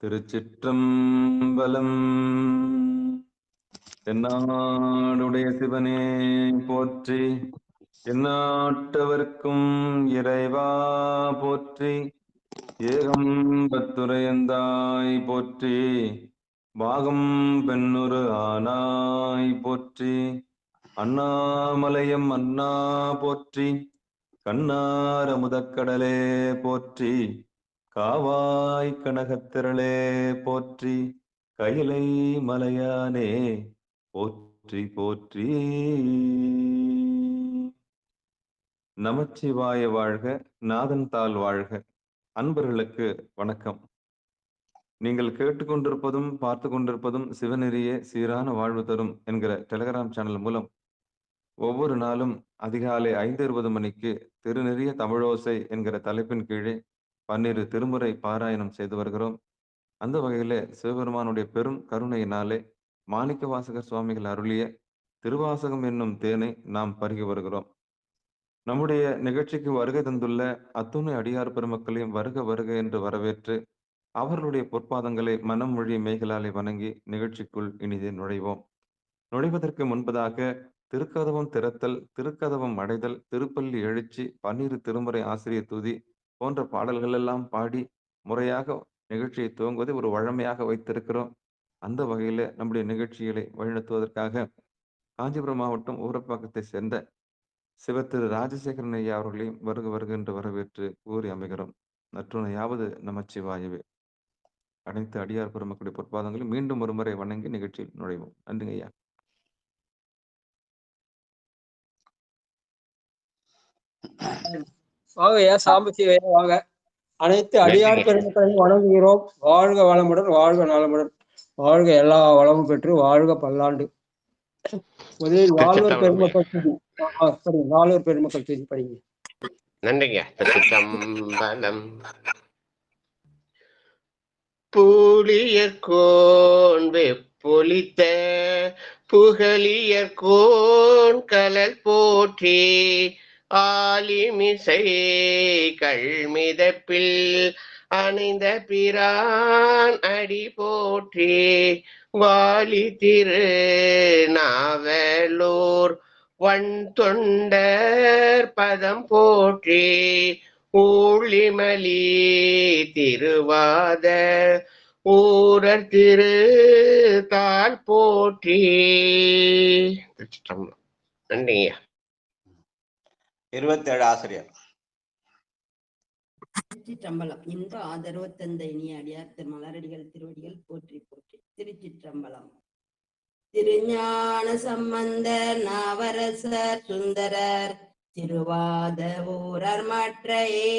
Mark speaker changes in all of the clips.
Speaker 1: திருச்சிற்றம்பலம். தென்னாடுடைய சிவனே போற்றி, எந்நாட்டவர்க்கும் இறைவா போற்றி, ஏகம்பத்துரையந்தாய் போற்றி, பாகம் பெண்ணுரு ஆனாய் போற்றி, அண்ணாமலையம் அண்ணா போற்றி, கண்ணார முதக்கடலே போற்றி, காவாய் கனகத்திரளே போற்றி, கையிலை மலையானே போற்றி போற்றி. நமச்சிவாய வாழ்க, நாதன் தாள் வாழ்க. அன்பர்களுக்கு வணக்கம். நீங்கள் கேட்டுக்கொண்டிருப்பதும் பார்த்து கொண்டிருப்பதும் சிவநெறியே சீரான வாழ்வு தரும் என்கிற டெலிகிராம் சேனல் மூலம் ஒவ்வொரு நாளும் அதிகாலை 5:20 மணிக்கு திருநெறிய தமிழோசை என்கிற தலைப்பின் கீழே 12 திருமுறை பாராயணம் செய்து வருகிறோம். அந்த வகையிலே சிவபெருமானுடைய பெரும் கருணையினாலே மாணிக்க வாசகர் சுவாமிகள் அருளிய திருவாசகம் என்னும் தேனை நாம் பருகி வருகிறோம். நம்முடைய நிகழ்ச்சிக்கு வருகை தந்துள்ள அத்துணை அடியார் பெருமக்களையும் வருக வருக என்று வரவேற்று அவர்களுடைய பொற்பாதங்களை மனம் மொழி மெய்களாலே வணங்கி நிகழ்ச்சிக்குள் இனிதே நுழைவோம். நுழைவதற்கு முன்பதாக திருக்கதவம் திறத்தல், திருக்கதவம் அடைதல், திருப்பள்ளி எழுச்சி, 12 திருமுறை ஆசிரியர் துதி போன்ற பாடல்கள் எல்லாம் பாடி முறையாக நிகழ்ச்சியை துவங்குவதை ஒரு வழமையாக வைத்திருக்கிறோம். அந்த வகையில நம்முடைய நிகழ்ச்சிகளை வழிநடத்துவதற்காக காஞ்சிபுரம் மாவட்டம் ஊரப்பாக்கத்தை சேர்ந்த சிவத்திரு ராஜசேகரன் ஐயா அவர்களையும் வருக வருக என்று வரவேற்று கூறி அமைகிறோம். நற்றுணையாவது நமச்சிவாயவே. அனைத்து அடியார் பெருமக்களுடைய பொற்பாதங்களும் மீண்டும் ஒரு முறை வணங்கி நிகழ்ச்சியில் நுழைவோம். நன்றிங்க ஐயா.
Speaker 2: வாங்க சாம்பசிவையா வாங்க. அனைத்து அடியார் பெருமக்களையும் வணங்குகிறோம். வாழ்க வளமுடன், வாழ்க நலமுடன், வாழ்க எல்லா வளமும் பெற்று வாழ்க பல்லாண்டு. முதலில் நால்வர் பெருமக்கள் செய்தி நால்வர் பெருமக்கள் செய்தி படிங்க.
Speaker 3: நன்றிங்க. திருச்சிற்றம்பலம். பூலியர்கோன் வெப்பொலித்த புகழியர்கோன் கலல் போற்றி, ஆலிமிசை கள்மிதப்பில் அணைந்த பிரான் அடி போற்றி, வாலி திரு நாவலூர் வன் தொண்டர் பதம் போற்றி, ஊழிமலி திருவாத ஊரர் திரு தாள் போற்றி. நன்றிங்க.
Speaker 4: 27 ஆசிரியர்.
Speaker 5: திருச்சிற்றம்பலம். இன்ப ஆதரவு தந்த இனிய அடியார் மலரடிகள் திருவடிகள் போற்றி போற்றி. திருச்சிற்றம்பலம். திருஞான சம்பந்தர் நாவரசர் சுந்தரர் திருவாத ஊரர் மற்றையே,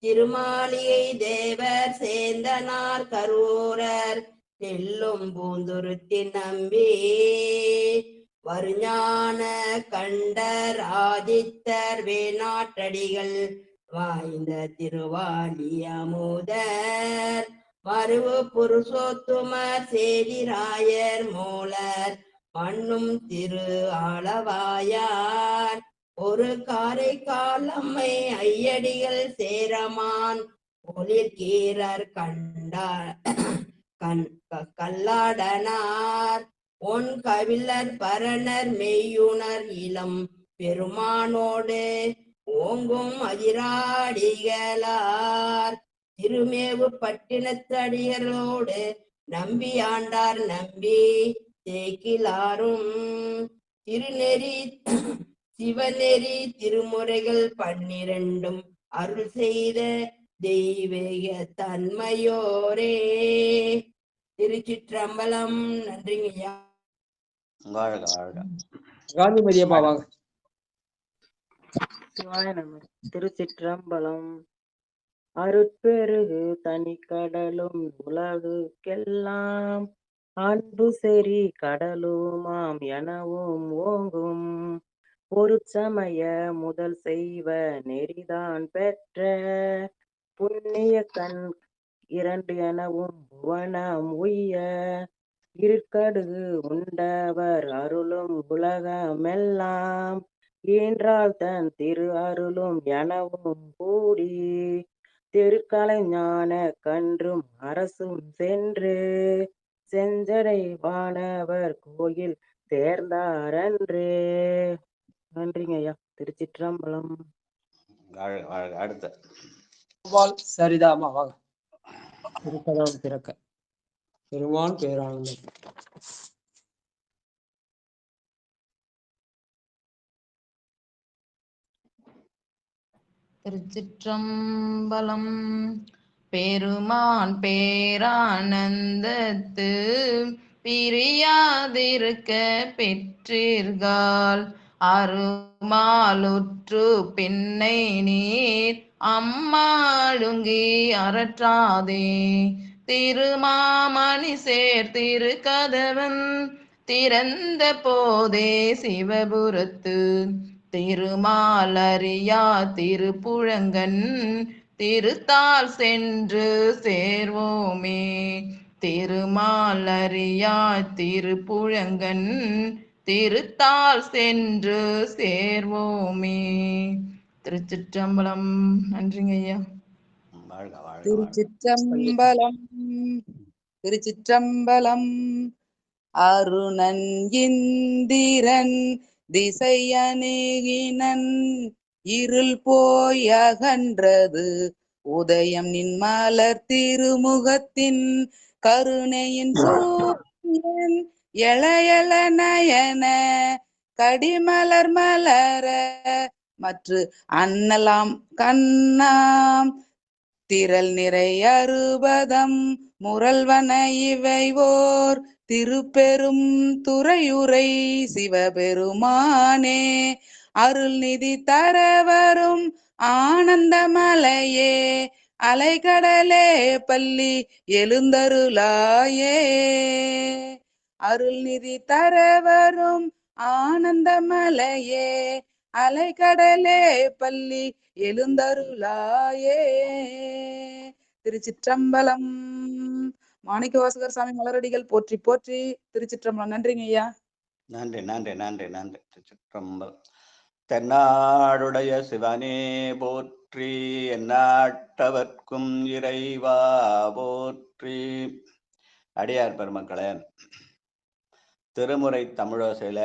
Speaker 5: திருமாளிகை தேவர் சேந்தனார் கரூரர் செல்லும் பூந்துருத்தி நம்பி, வருஞான கண்டர் ஆதித்தர் வேணாட்டடிகள் வாய்ந்த திருவாலி அமுதர், மருவு புருஷோத்துமர் சேதிராயர் மூலர் மண்ணும் திரு ஆளவாயார், ஒரு காரைக்கால் அம்மை ஐயடிகள் சேரமான் ஒளிர்கீரர் கல்லாடனார், ஒன் கவிழர் பரணர் மெய்யுணர் இளம் பெருமானோடு ஓங்கும் அதிராடிகளார், திருமேவு பட்டினத்தடிகளோடு நம்பி ஆண்டார் நம்பி தேக்கிலாரும், திருநெறி சிவநெறி திருமுறைகள் 12 அருள் செய்த தெய்வீக தன்மையோரே. திருச்சிற்றம்பலம். நன்றிங்கய்யா.
Speaker 2: காந்திமதி அம்மா வாங்க.
Speaker 6: திருச்சிற்றம்பலம். அருட்பெருகு தனிக்கடலும் உலகுக்கெல்லாம் அன்பு செறி கடலுமாம் எனவும் ஓங்கும், ஒரு சமய முதல் செய்வ நெறிதான் பெற்ற புண்ணிய கண் 2 எனவும் புவனம் உய்ய, இருக்கடுகு உண்டவர் அருளும் உலகமெல்லாம் ஈன்றால் தன் திரு அருளும் எனவும் கூடி, திருக்கலை ஞான கன்றும் அரசும் சென்று செஞ்சடை வானவர் கோயில் தேர்ந்தாரன்று. நன்றிங்க ஐயா. திருச்சிற்றம்பலம்.
Speaker 3: அடுத்த
Speaker 2: சரிதாமா வாங்க. திருக்கதம் திறக்க பெருமான் பேரானந்தம்.
Speaker 4: திருச்சிற்றம்பலம். பெருமான் பேரானந்தத்து பிரியாதிருக்க பெற்றீர்கள் அருமாலுற்று பின்னை நீர் அம்மாடுங்கி அரற்றாதே. திருமாமணி சேர் திருக்கதவன் திறந்த போதே சிவபுரத்து திருமாலறியா திருப்புழங்கன் திருத்தால் சென்று சேர்வோமே. திருமாலறியா திருப்புழங்கன் திருத்தால் சென்று சேர்வோமே. திருச்சிற்றம்பலம். நன்றிங்க ஐயா.
Speaker 7: திருச்சிற்றம்பலம். திருச்சிற்றம்பலம். அருணன் இந்திரன் திசையணுகினன் இருள் போய் அகன்றது உதயம் நின் மலர் திருமுகத்தின் கருணையின் சூரியன் எளையல நயன கடிமலர் மலர மற்ற அன்னலாம் கண்ணாம் திரள் நிறை அறுபதம் முரல்வன இவை ஓர் திருப்பெரும் துறையுரை சிவபெருமானே. அருள்நிதி தரவரும் ஆனந்தமலையே அலைகடலே பள்ளி எழுந்தருளாயே. அருள்நிதி தரவரும் ஆனந்தமலையே அலைகடலே பள்ளி எழுந்தருளாயே. திருச்சிற்றம்பலம். மாணிக்கவாசகர் சாமி மலரடிகள் போற்றி போற்றி. திருச்சிற்றம்பலம். நன்றிங்க ஐயா.
Speaker 8: நன்றி நன்றி நன்றி நன்றி. திருச்சிற்றம்பலம். தென்னாடுடைய சிவனே போற்றி, எந்நாட்டவர்க்கும் இறைவா போற்றி. அடியார் பெருமக்களே, திருமுறை தமிழோசையில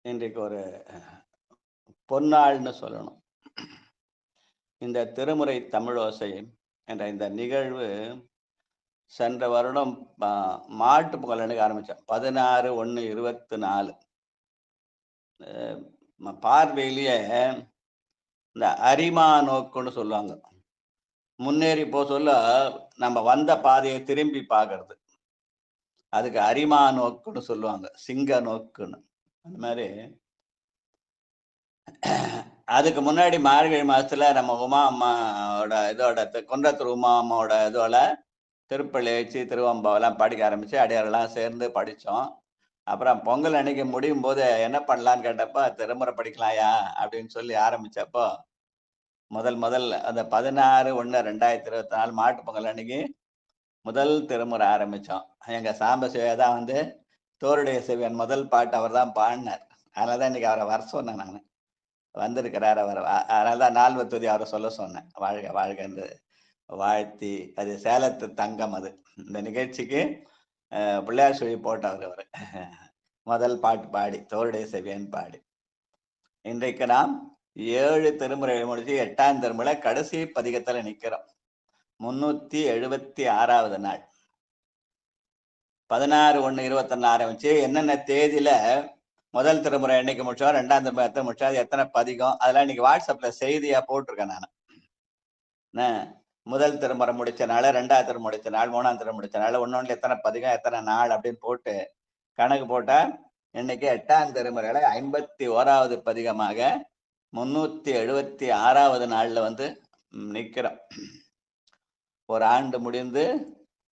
Speaker 8: இன்றைக்கு ஒரு பொன்னாள்னு சொல்லணும். இந்த திருமுறை தமிழோசை என்ற இந்த நிகழ்வு சென்ற வருடம் மாட்டு பொங்கல் அன்னைக்கு ஆரம்பித்தேன். 16/1/24 பார்வையிலேயே இந்த அரிமா நோக்குன்னு சொல்லுவாங்க. முன்னேறி போ சொல்ல நம்ம வந்த பாதையை திரும்பி பார்க்கறது, அதுக்கு அரிமா நோக்குன்னு சொல்லுவாங்க, சிங்க நோக்குன்னு. அந்த மாதிரி அதுக்கு முன்னாடி மார்கழி மாசத்துல நம்ம உமா அம்மாவோட இதோட குன்றத்தூர் உமா அம்மாவோட இதோட திருப்பள்ளி வச்சு திருவம்பாவெல்லாம் படிக்க ஆரம்பிச்சு அடியாரெல்லாம் சேர்ந்து படித்தோம். அப்புறம் பொங்கல் அன்னைக்கு முடியும் போது என்ன பண்ணலான்னு கேட்டப்போ திருமுறை படிக்கலாயா அப்படின்னு சொல்லி ஆரம்பிச்சப்போ முதல் அந்த 16/1/2024 மாட்டு பொங்கல் அன்னைக்கு முதல் திருமுறை ஆரம்பித்தோம். எங்கள் சாம்ப சிவா தான் வந்து தோருடைய சிவன் முதல் பாட்டு அவர் தான் பாடினார். அதனால தான் இன்னைக்கு அவரை வர சொன்னேன். நான் வந்திருக்கிறார் அவர். அதனால தான் 4 தொகுதி அவரை சொல்ல சொன்னேன். வாழ்க வாழ்க என்று வாழ்த்தி, அது சேலத்து தங்கம். அது இந்த நிகழ்ச்சிக்கு பிள்ளையார் சொல்லி போட்டவர் அவர். முதல் பாட்டு பாடி தோருடைய செவியன் பாடி. இன்றைக்கு நாம் 7 திருமுறை முடிச்சு 8ஆம் திருமுறை கடைசி பதிகத்துல நிக்கிறோம். 376வது நாள். 16/1/21 ஆரம்பிச்சு என்னென்ன தேதியில முதல் திருமுறை என்னைக்கு முடிச்சோம், 2ஆம் திருமுறை எத்தனை முடிச்சோம், அது எத்தனை பதிகம், அதெல்லாம் இன்னைக்கு வாட்ஸ்அப்ல செய்தியா போட்டிருக்கேன் நான். முதல் திருமுறை முடிச்ச நாள், 2ஆம் திருமுறை முடிச்ச நாள், 3ஆம் திருமுறை முடிச்ச நாள், ஒன்னொன்னுல எத்தனை பதிகம் எத்தனை நாள் அப்படின்னு போட்டு கணக்கு போட்டா இன்னைக்கு 8ஆம் திருமுறையில 51வது பதிகமாக 376வது நாள்ல வந்து நிக்கிறோம். ஒரு ஆண்டு முடிந்து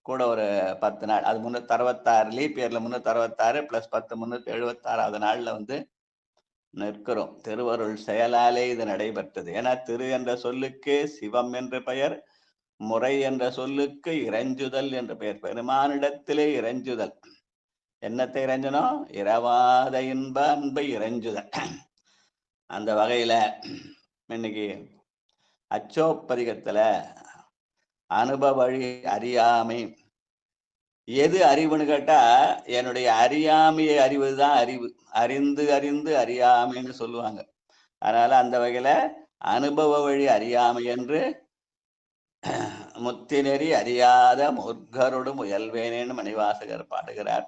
Speaker 8: கூட ஒரு 10 நாள், அது 366 லீப் இயர்ல 366 + 10 376வது நாள்ல வந்து நிற்கிறோம். திருவருள் செயலாலே இது நடைபெற்றது. ஏன்னா திரு என்ற சொல்லுக்கு சிவம் என்று பெயர், முறை என்ற சொல்லுக்கு இறைஞ்சுதல் என்று பெயர். பெருமானிடத்திலே இறைஞ்சுதல். என்னத்தை இறைஞ்சணும்? இரவாத இன்ப அன்பை இறைஞ்சுதல். அந்த வகையில இன்னைக்கு அச்சோப்பதிகத்துல அனுபவ வழி அறியாமை. எது அறிவுன்னு கேட்டா என்னுடைய அறியாமையை அறிவதுதான் அறிவு. அறிந்து அறிந்து அறியாமைன்னு சொல்லுவாங்க. அதனால அந்த வகையில அனுபவ வழி அறியாமை என்று முத்திநெறி அறியாத முற்கரோடு முயல்வேனேன்னு மணிவாசகர் பாடுகிறார்.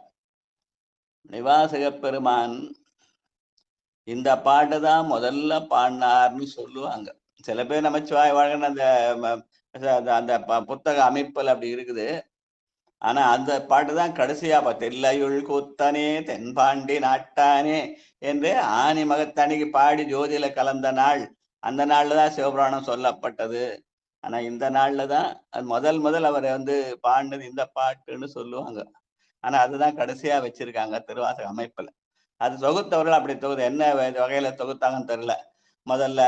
Speaker 8: மணிவாசக பெருமான் இந்த பாட்டு தான் முதல்ல பாடினார்னு சொல்லுவாங்க. சில பேர் நமச்சிவாய வாழ்கன்னு அந்த புத்தக அமைப்புல அப்படி இருக்குது. ஆனா அந்த பாட்டு தான் கடைசியா தெல்லையுள் கூத்தனே தென்பாண்டி நாட்டானே என்று ஆனி மகத்தணிக்கு பாடி ஜோதியில கலந்த நாள், அந்த நாள்ல தான் சிவபுராணம் சொல்லப்பட்டது. ஆனா இந்த நாள்ல தான் முதல் அவர் பாடினது இந்த பாட்டுன்னு சொல்லுவாங்க. ஆனா அதுதான் கடைசியா வச்சிருக்காங்க திருவாசக அமைப்புல. அது தொகுத்தவர்கள் அப்படி தொகுத்து என்ன வகையில தொகுத்தாங்கன்னு தெரியல. முதல்ல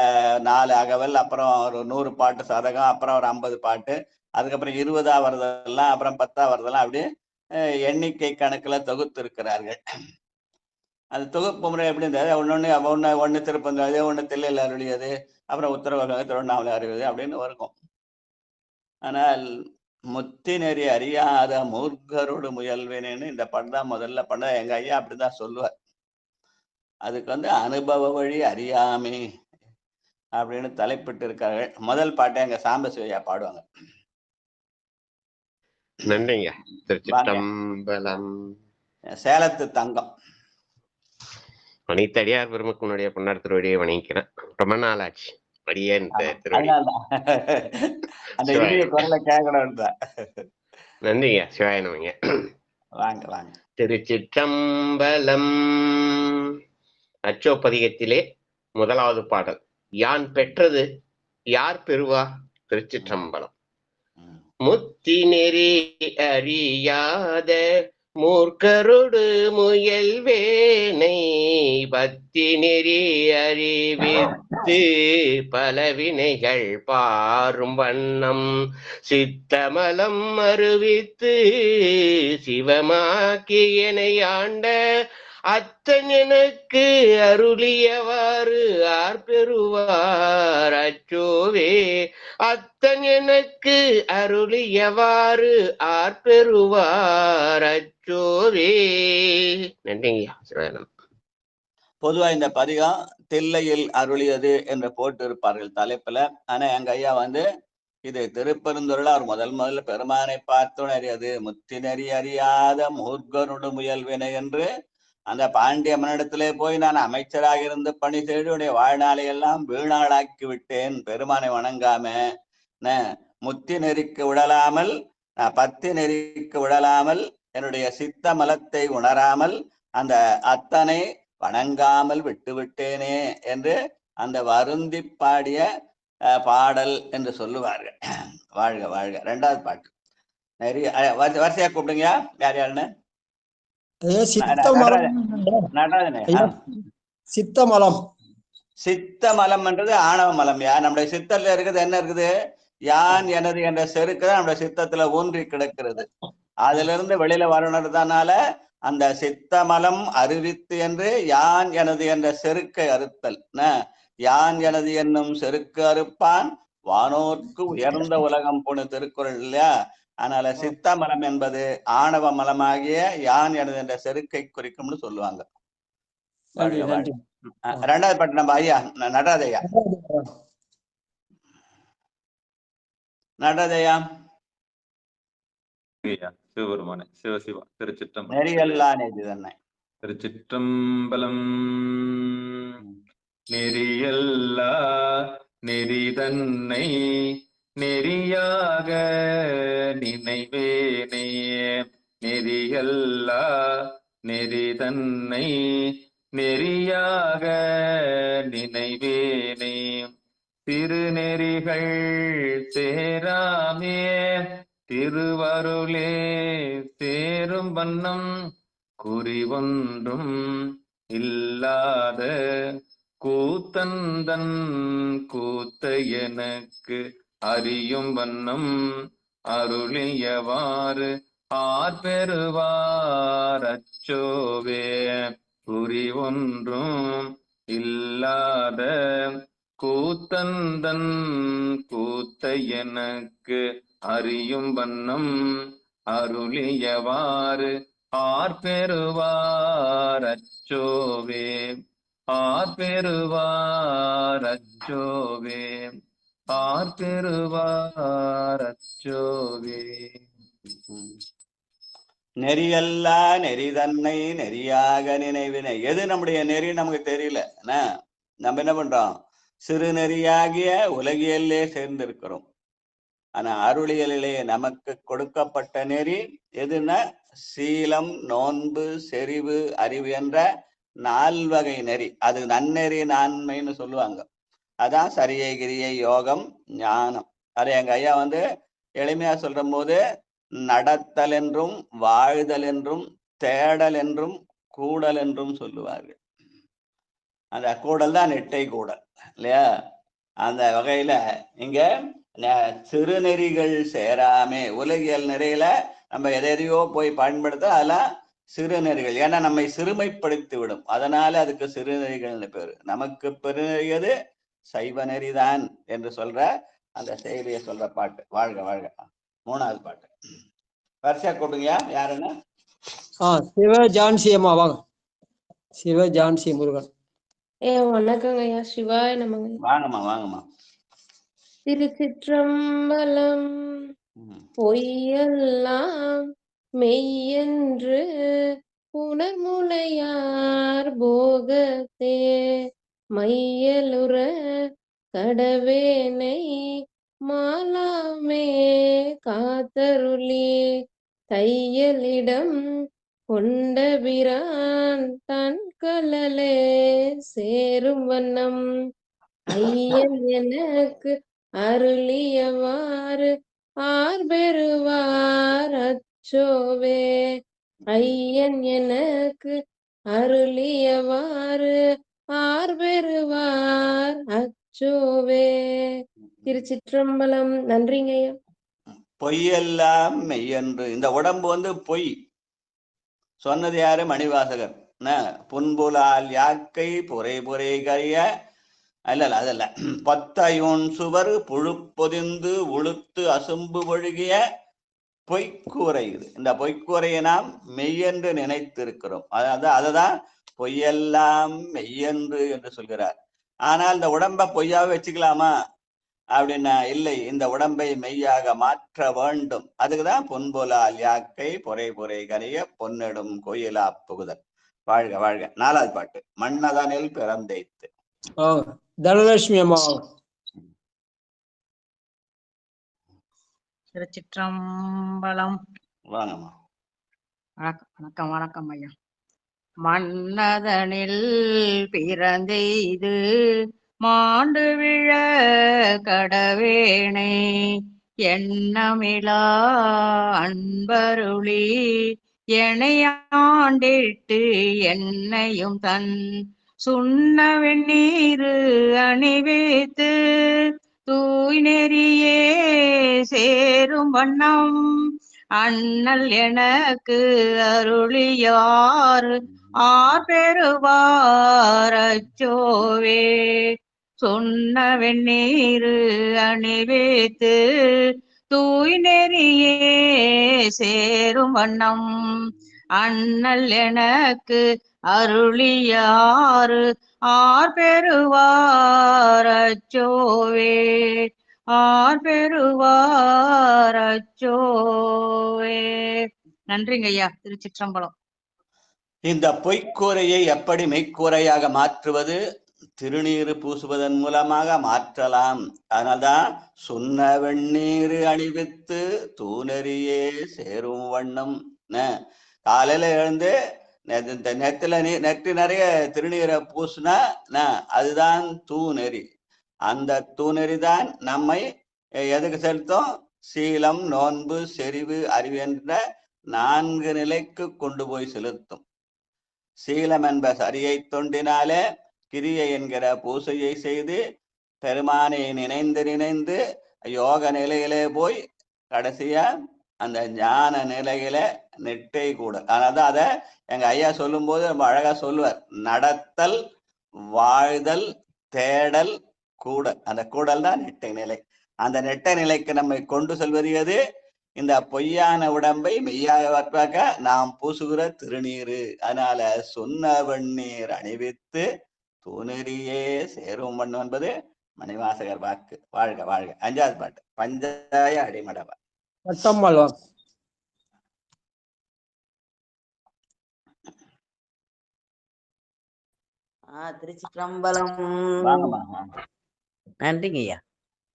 Speaker 8: 4 அகவல், அப்புறம் ஒரு 100 பாட்டு சதகம், அப்புறம் ஒரு 50 பாட்டு, அதுக்கப்புறம் 20ஆ வருதெல்லாம், அப்புறம் 10ஆ வருதெல்லாம், அப்படி எண்ணிக்கை கணக்குல தொகுத்து இருக்கிறார்கள். அது தொகுப்பு முறை எப்படி இருந்தது? ஒண்ணு திருப்பந்தது, ஒண்ணு தில்லையில் அருளியது, அப்புறம் உத்தரவு திருவண்ணாமலை அறிவது அப்படின்னு இருக்கும். ஆனால் முத்தி நெறி அறியாத மூர்க்கரோடு முயல்வேனேன்னு இந்த படம் தான் முதல்ல பண்ண. எங்க ஐயா அப்படிதான் சொல்லுவார். அதுக்கு அனுபவ வழி அறியாமை அப்படின்னு தலைப்பிட்டு இருக்கார்கள். முதல் பாட்டை எங்க சாம்பசிவையா பாடுவாங்க.
Speaker 9: நன்றிங்க. திருச்சிற்றம்பலம்.
Speaker 8: சேலத்து தங்கம்.
Speaker 9: அனைத்து அடியார் பெருமக்களுடைய பொன்னார் திருவடியை வணங்கிக்கிறேன். ரொம்ப நாள் ஆச்சு அடியேன் திருவடி.
Speaker 8: அந்த இனிய குரலை கேட்கணும்.
Speaker 9: நன்றிங்க. சிவாயனவங்க.
Speaker 8: வாங்க வாங்க.
Speaker 9: திருச்சிற்றம்பலம். அச்சோப்பதிகத்திலே முதலாவது பாடல். யான் பெற்றது யார் பெறுவார்? திருச்சிற்றம்பலம். முத்தி நெறி அறியாத மூர்க்கரோடு முயல்வேனை பக்தி நெறி அறிவித்து பலவினைகள் பாரும் வண்ணம் சித்தமலம் அறிவித்து சிவமாக்கி எனை ஆண்ட அத்தன் எனக்கு அருளியவாறு ஆர் பெறுவார்? அச்சோவே அத்தன் எனக்கு அருளியவாறு ஆர் பெறுவார்? அச்சோவே. நன்றிங்கய்யா. சிவாயனம்.
Speaker 8: பொதுவா இந்த பதிகம் தில்லையில் அருளியது என்று போட்டு இருப்பார்கள் தலைப்புல. ஆனா எங்க ஐயா இது திருப்பெருந்துறையில அவர் முதல்ல பெருமானை பார்த்து அறியாது முத்தி நெறி அறியாத மூர்க்கனோடு முயல்வினை என்று அந்த பாண்டிய மன்னிடத்திலே போய் நான் அமைச்சராக இருந்து பணி செய்து உடைய வாழ்நாளை எல்லாம் வீணாளாக்கி விட்டேன், பெருமானை வணங்காம முத்தி நெறிக்கு விடலாமல் பத்தி நெறிக்கு விடலாமல் என்னுடைய சித்த மலத்தை உணராமல் அந்த அத்தனை வணங்காமல் விட்டு விட்டேனே என்று அந்த வருந்தி பாடிய பாடல் என்று சொல்லுவார்கள். வாழ்க வாழ்க. 2வது பாட்டு நிறைய வரிசையா கூப்பிடுங்க. யார் யாருன்னு?
Speaker 2: சித்தமலம்.
Speaker 8: சித்தமலம் என்றது ஆணவ மலம். நம்முடைய சித்தத்துல இருக்குது என்ன இருக்குது? யான் எனது என்ற செருக்கு தான் நம்முடைய சித்தத்துல ஊன்றி கிடக்கிறது. அதுல இருந்து வெளியில வரணுன்றதுனால அந்த சித்தமலம் அறிவித்து என்று யான் எனது என்ற செருக்கை அறுத்தல். யான் எனது என்னும் செருக்கு அறுப்பான் வானோர்க்கு உயர்ந்த உலகம் போன திருக்குறள் இல்லையா? அதனால சித்தமலம் என்பது ஆணவ மலமாகிய யான் எனது என்ற செருக்கை குறிக்கும்னு சொல்லுவாங்க. 2வது பாட்டு நம்ம ஐயா நடராஜையா. நடராஜையா.
Speaker 1: சிவபெருமானே. சிவசிவா. திருச்சிற்றம்பலம்.
Speaker 8: நெறியல்லா நெறி தன்னை.
Speaker 1: திருச்சிற்றம்பலம். நெறியல்லா நெறி தன்னை நெறியாக நினைவேனே. நெறியல்லா நெறி தன்னை நெறியாக நினைவேனே. திருநெறிகள் சேராமே திருவருளே சேரும் வண்ணம் குறிவொன்றும் இல்லாத கூத்தந்தன் கூத்த எனக்கு அறியும் வண்ணம் அருளியவாறு ஆர் பெறுவார்? அச்சோவே குறிவொன்றும் இல்லாத கூத்தந்தன் கூத்தை எனக்கு அறியும் வண்ணம் அருளியவாறு ஆர்பெறுவார் அச்சோவே ஆர்பெறுவார் அச்சோவே ஆர்பெறுவார் அச்சோவே.
Speaker 8: நெறியல்லா நெறி தன்னை நெறியாக நினைவினை. எது நம்முடைய நெறி நமக்கு தெரியல. நம்ம என்ன பண்றோம்? சிறு நெறியாகிய உலகியல்லே சேர்ந்திருக்கிறோம். ஆனா அருளியலிலே நமக்கு கொடுக்கப்பட்ட நெறி எதுன்னா சீலம், நோன்பு, செறிவு, அறிவு என்ற 4 வகை நெறி. அது நன்னெறி நான்மைன்னு சொல்லுவாங்க. அதான் சரியை, கிரியை, யோகம், ஞானம். அதை எங்க ஐயா எளிமையா சொல்ற போது நடத்தல் என்றும் வாழ்தல் என்றும் தேடல் என்றும் கூடல் என்றும் சொல்லுவார்கள். அந்த கூடல் தான் நெட்டை கூடல் இல்லையா? அந்த வகையில இங்க சிறுநெறிகள் சேராமே உலகியல் நெறியில நம்ம எதையோ போய் பயன்படுத்த அதெல்லாம் சிறுநெறிகள். ஏன்னா நம்மை சிறுமைப்படுத்தி விடும். அதனால அதுக்கு சிறுநெறிகள்னு பேரு. நமக்கு பெருநெறியது சைவ நெறிதான் என்று சொல்ற அந்த செய்தியை சொல்ற பாட்டு. வாழ்க வாழ்க. 3வது பாட்டு வரிசையா கூப்பிடுங்கயா. யாருன்னு?
Speaker 2: சிவ ஜான்சி அம்மா வாங்க. சிவ ஜான்சி முருகன்.
Speaker 10: வணக்கங்க ஐயா. சிவாய நமங்க.
Speaker 8: வாங்கம்மா வாங்கம்மா.
Speaker 10: திருச்சிற்றம்பலம். பொய்யெல்லாம் மெய்யென்று புனர்முலையார் போகத்தே மையலுற கடவேனை மாலாமே காத்தருளி தையலிடம் கொண்டபிரான் தன் கழலே சேரும் வண்ணம் ஐயன் எனக்கு அருளியவாறு ஆர்பெறுவார் அச்சோவே ஐயன் எனக்கு அருளியவாறு ஆர்பெறுவார் அச்சோவே. திருச்சிற்றம்பலம். நன்றிங்க ஐயா.
Speaker 8: பொய்யெல்லாம் மெய்யென்று. இந்த உடம்பு பொய் சொன்னது யாரு? மணிவாசகர். புன்புலால் யாக்கை புரை புரை கரிய அல்ல அதல்ல பத்தையோன் சுவர் புழுப்பொதிந்து உளுத்து அசும்பு ஒழுகிய பொய்க்கூரை. இது இந்த பொய்க்கூரையை நாம் மெய்யென்று நினைத்திருக்கிறோம். அததான் பொய்யெல்லாம் மெய்யென்று என்று சொல்கிறார். ஆனால் இந்த உடம்பை பொய்யாவே வச்சுக்கலாமா அப்படின்னா இல்லை. இந்த உடம்பை மெய்யாக மாற்ற வேண்டும். அதுக்குதான் பொன்புலால் யாக்கை புரை புரை கரிய பொன்னெடும் கோயிலா புகுதல். வாழ்க வாழ்க. 4வது பாட்டு மன்னதனில் பிறந்தேத்து.
Speaker 2: தனலட்சுமி அம்மா.
Speaker 11: திருச்சிற்றம்பலம்.
Speaker 8: வாங்கம்மா.
Speaker 11: வணக்கம் வணக்கம் ஐயா. மன்னதனில் பிறந்தெய்து மாண்டு விழ கடவேணை எண்ணமிழா அன்பருளி எனையாண்டிட்டு என்னையும் தன் சுண்ண வெண்ணீரு அணிவித்து தூய் நெறியே சேரும் வண்ணம் அண்ணல் எனக்கு அருளியார் ஆர்பெறுவார் அச்சோவே சொன்ன வெண்ணீரு அணிவித்து தூய் நெறியே சேரும் வண்ணம் அண்ணல் எனக்கு அருளியாறு ஆர்பெறுவார் அச்சோவே ஆர்பெறுவார் அச்சோவே. நன்றிங்க ஐயா. திருச்சிற்றம்பலம்.
Speaker 8: இந்த பொய்க்கூரையை எப்படி மெய்க்கூரையாக மாற்றுவது? திருநீறு பூசுவதன் மூலமாக மாற்றலாம். அதனால்தான் சொன்ன வெண்ணீர் அணிவித்து தூணறியே சேரும் வண்ணம். காலையில எழுந்து நெத்தி நிறைய திருநீரை பூசுனா அதுதான் தூணெறி. அந்த தூணெறி தான் நம்மை எதுக்கு செலுத்தும்? சீலம், நோன்பு, செறிவு, அறிவு என்ற 4 நிலைக்கு கொண்டு போய் செலுத்தும். சீலம் என்ப சரியை தொண்டினாலே கிரியை என்கிற பூசையை செய்து பெருமானை நினைந்து நினைந்து யோக நிலையிலே போய் கடைசியா அந்த ஞான நிலையில நெட்டை கூட. அதனால அதை எங்க ஐயா சொல்லும் போது ரொம்ப அழகா சொல்லுவார். நடத்தல், வாழ்தல், தேடல், கூடல். அந்த கூடல் தான் நெட்டை நிலை. அந்த நெட்டை நிலைக்கு நம்மை கொண்டு செல்வது எது? இந்த பொய்யான உடம்பை மெய்யாக நாம் பூசுகிற திருநீரு. அதனால சொன்ன வெந்நீர் அணிவித்து தூணெறியே சேரும் மண் என்பது மணிவாசகர் வாக்கு. வாழ்க வாழ்க. 5வது பாட்டு பஞ்சாய அடிமடவா.
Speaker 2: பட்டம்மாள் வாக்கு.
Speaker 5: திருச்சிற்றம்பலம்.
Speaker 8: வாங்கம்மா.
Speaker 5: நன்றிங்க ஐயா.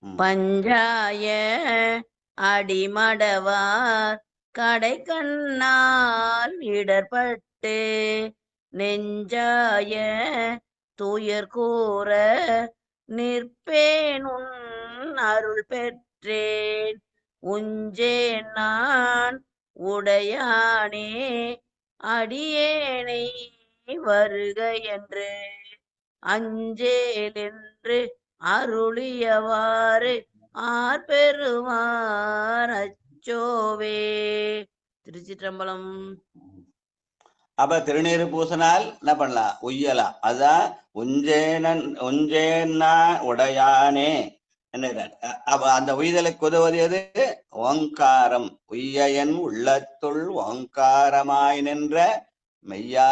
Speaker 5: பஞ்சாய அடிமடவார் கடை கண்ணால் இடர்பட்டு நெஞ்சாய துயர் கூற நிற்பேன் உன் அருள் பெற்றேன் உஞ்சேன் நான் உடையானே அடியேனை வருக என்று அஞ்சேல் என்று அருளியவாறு ஆர்பெருமான் அச்சோவே. திருச்சிற்றம்பலம்.
Speaker 8: அப்ப திருநீர் பூசினால் என்ன பண்ணலாம்? உய்யலாம். அதான் உஞ்சேன்னா உடையானே என்ன. அப்ப அந்த உய்தலுக்கு உதவுவது எது? ஓங்காரம். உய்யன் உள்ளத்துள் ஓங்காரமாய் நின்ற மெய்யா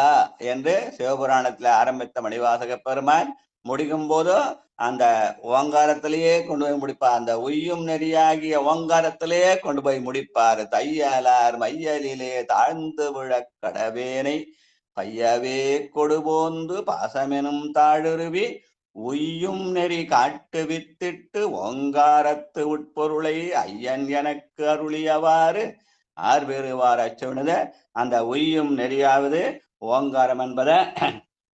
Speaker 8: என்று சிவபுராணத்துல ஆரம்பித்த மணிவாசக பெருமான் முடிக்கும் போதும் அந்த ஓங்காரத்திலேயே கொண்டு போய் முடிப்பார். அந்த உய்யும் நெறியாகிய ஓங்காரத்திலேயே கொண்டு போய் முடிப்பார். தையலார் மையலிலே தாழ்ந்து விழக் கடவேனை பையவே கொடுபோந்து பாசமெனும் தாழுருவி உய்யும் நெறி காட்டு வித்திட்டு ஓங்காரத்து உட்பொருளை ஐயன் எனக்கு அருளியவாறு ஆர்பெறுவார் அச்சோனத. அந்த உய்யும் நெறியாவது ஓங்காரம் என்பதை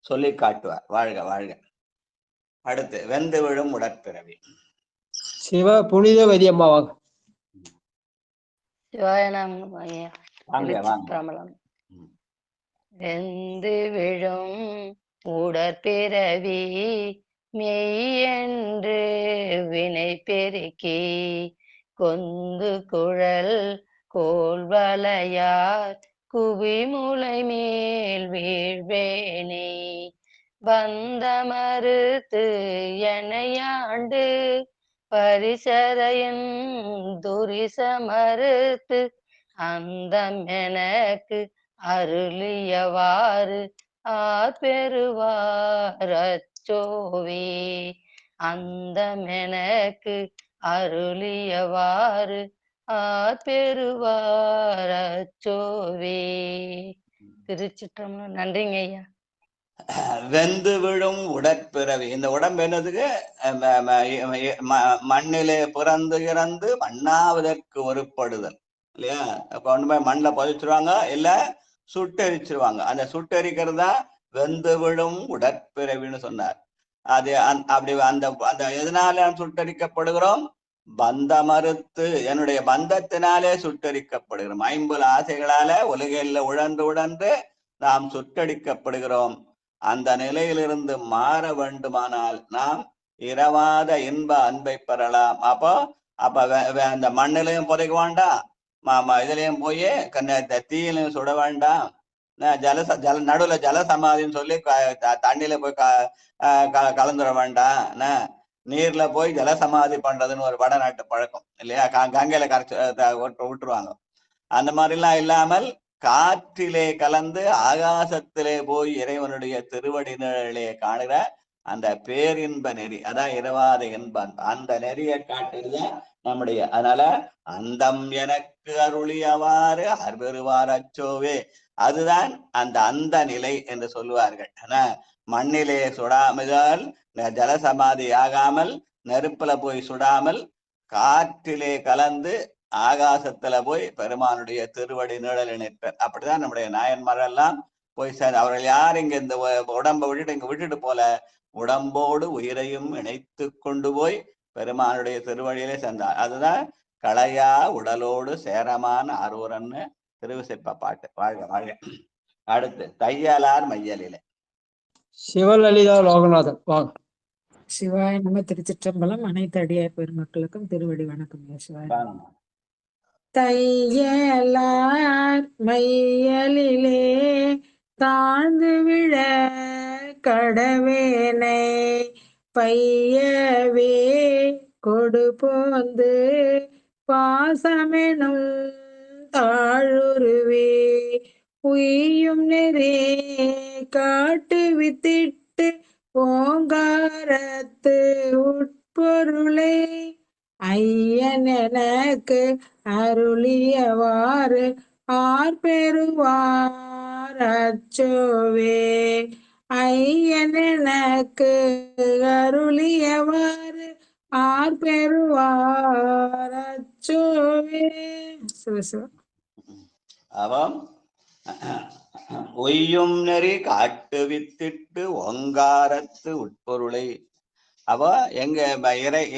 Speaker 8: சொல்லி காட்டுவார். வாழ்க வாழ்க. அடுத்து வெந்து விழும் உடற்பிறவி.
Speaker 2: சிவ புனித வதியம்மா வாங்க.
Speaker 5: திருச்சிற்றம்பலம். வெந்து விழும் உடற்பிறவி மெய்யென்று வினை பெருக்கி கொந்து குழல் கோல்வளையார் குவிமுலை மேல் வீழ்வேனே வந்த மறுத்து எனையாண்டு பரிசரையன் துரிச மறுத்து அந்தம் எனக்கு அருளியவாறு ஆர்பெறுவார் அச்சோவே. அந்தம் எனக்கு அருளியவாறு ஆர்பெறுவார் அச்சோவே. திருச்சிற்றம்பலம். நன்றிங்க ஐயா.
Speaker 8: வெந்து விழும் உடற்பிறவி. இந்த உடம்பு என்னதுக்கு? மண்ணிலே பிறந்து இறந்து மண்ணாவதற்கு ஒருப்படுதல் இல்லையா? கொண்டு போய் மண்ணில் புதைச்சிருவாங்க, இல்ல சுட்டெரிச்சிருவாங்க. அந்த சுட்டெரிக்கிறது தான் வெந்து விழும் உடற்பிறவின்னு சொன்னார். அது அப்படி அந்த அந்த எதனால சுட்டரிக்கப்படுகிறோம்? பந்த மறுத்து என்னுடைய பந்தத்தினாலே சுட்டரிக்கப்படுகிறோம். 50 ஆசைகளால உலகில் உழன்று உழன்று நாம் சுட்டடிக்கப்படுகிறோம். அந்த நிலையிலிருந்து மாற வேண்டுமானால் நாம் இரவாத இன்ப அன்பை பெறலாம். அப்ப அந்த மண்ணிலையும் புதைக்க வேண்டாம், இதுலயும் போய் தீயிலையும் சுட வேண்டாம். நடுவுல ஜலசமாதின்னு சொல்லி தண்ணியில போய் கலந்துட வேண்டாம். நீர்ல போய் ஜலசமாதி பண்றதுன்னு ஒரு வடநாட்டு பழக்கம் இல்லையா? கங்கையில கரைச்சு விட்டுருவாங்க. அந்த மாதிரிலாம் இல்லாமல் காற்றிலே கலந்து ஆகாசத்திலே போய் இறைவனுடைய திருவடி நிழலே காணுகிற அந்த பேரின்ப நெறி, அதான் இரவாத இன்பம். அந்த நெறியை காட்டுறதுதான் நம்முடைய. அதனால அந்தம் எனக்கு அருளியவாறு அர்பெறுவார் அச்சோவே. அதுதான் அந்த நிலை என்று சொல்லுவார்கள். மண்ணிலே சுடாமல், ஜலசமாதி ஆகாமல், நெருப்புல போய் சுடாமல், காற்றிலே கலந்து ஆகாசத்துல போய் பெருமானுடைய திருவடி நிழல் நிற்பர். அப்படிதான் நம்முடைய நாயன்மாரெல்லாம் போய் சேர்ந்து. அவர்கள் யார் இங்க இந்த உடம்பை விட்டுட்டு இங்க விட்டுட்டு போல, உடம்போடு உயிரையும் இணைத்து கொண்டு போய் பெருமானுடைய திருவடியிலே சேர்ந்தார். அதுதான் களையா உடலோடு சேரமான ஆரூரன்னு திருவிசைப்ப பாட்டு. வாழ்க வாழ்க. அடுத்து தையலார் மையலிலே.
Speaker 2: சிவலலிதா லோகநாதன் வாங்க.
Speaker 12: சிவாய நம. திருச்சிற்றம்பலம். அனைத்து அடியார் பெருமக்களுக்கும் திருவடி வணக்கம். சிவாய. தையலார் மையலிலே தாழ்ந்து விழ கடவேனை பையவே கொடு போந்து பாசமெனும் தாழுருவே உய்யும் நெறி காட்டு வித்திட்டு ஓங்காரத்து உட்பொருளை ஐயன் எனக்கு அருளியவாறு ஆர்பெறுவார் அச்சோவே ஐயன் எனக்கு அருளியவாறு ஆர்பெறுவார் அச்சோவே. சிவசிவா.
Speaker 8: அவன் ஒய்யும் நெறி காட்டு வித்திட்டு ஓங்காரத்து உட்பொருளை அவ எங்க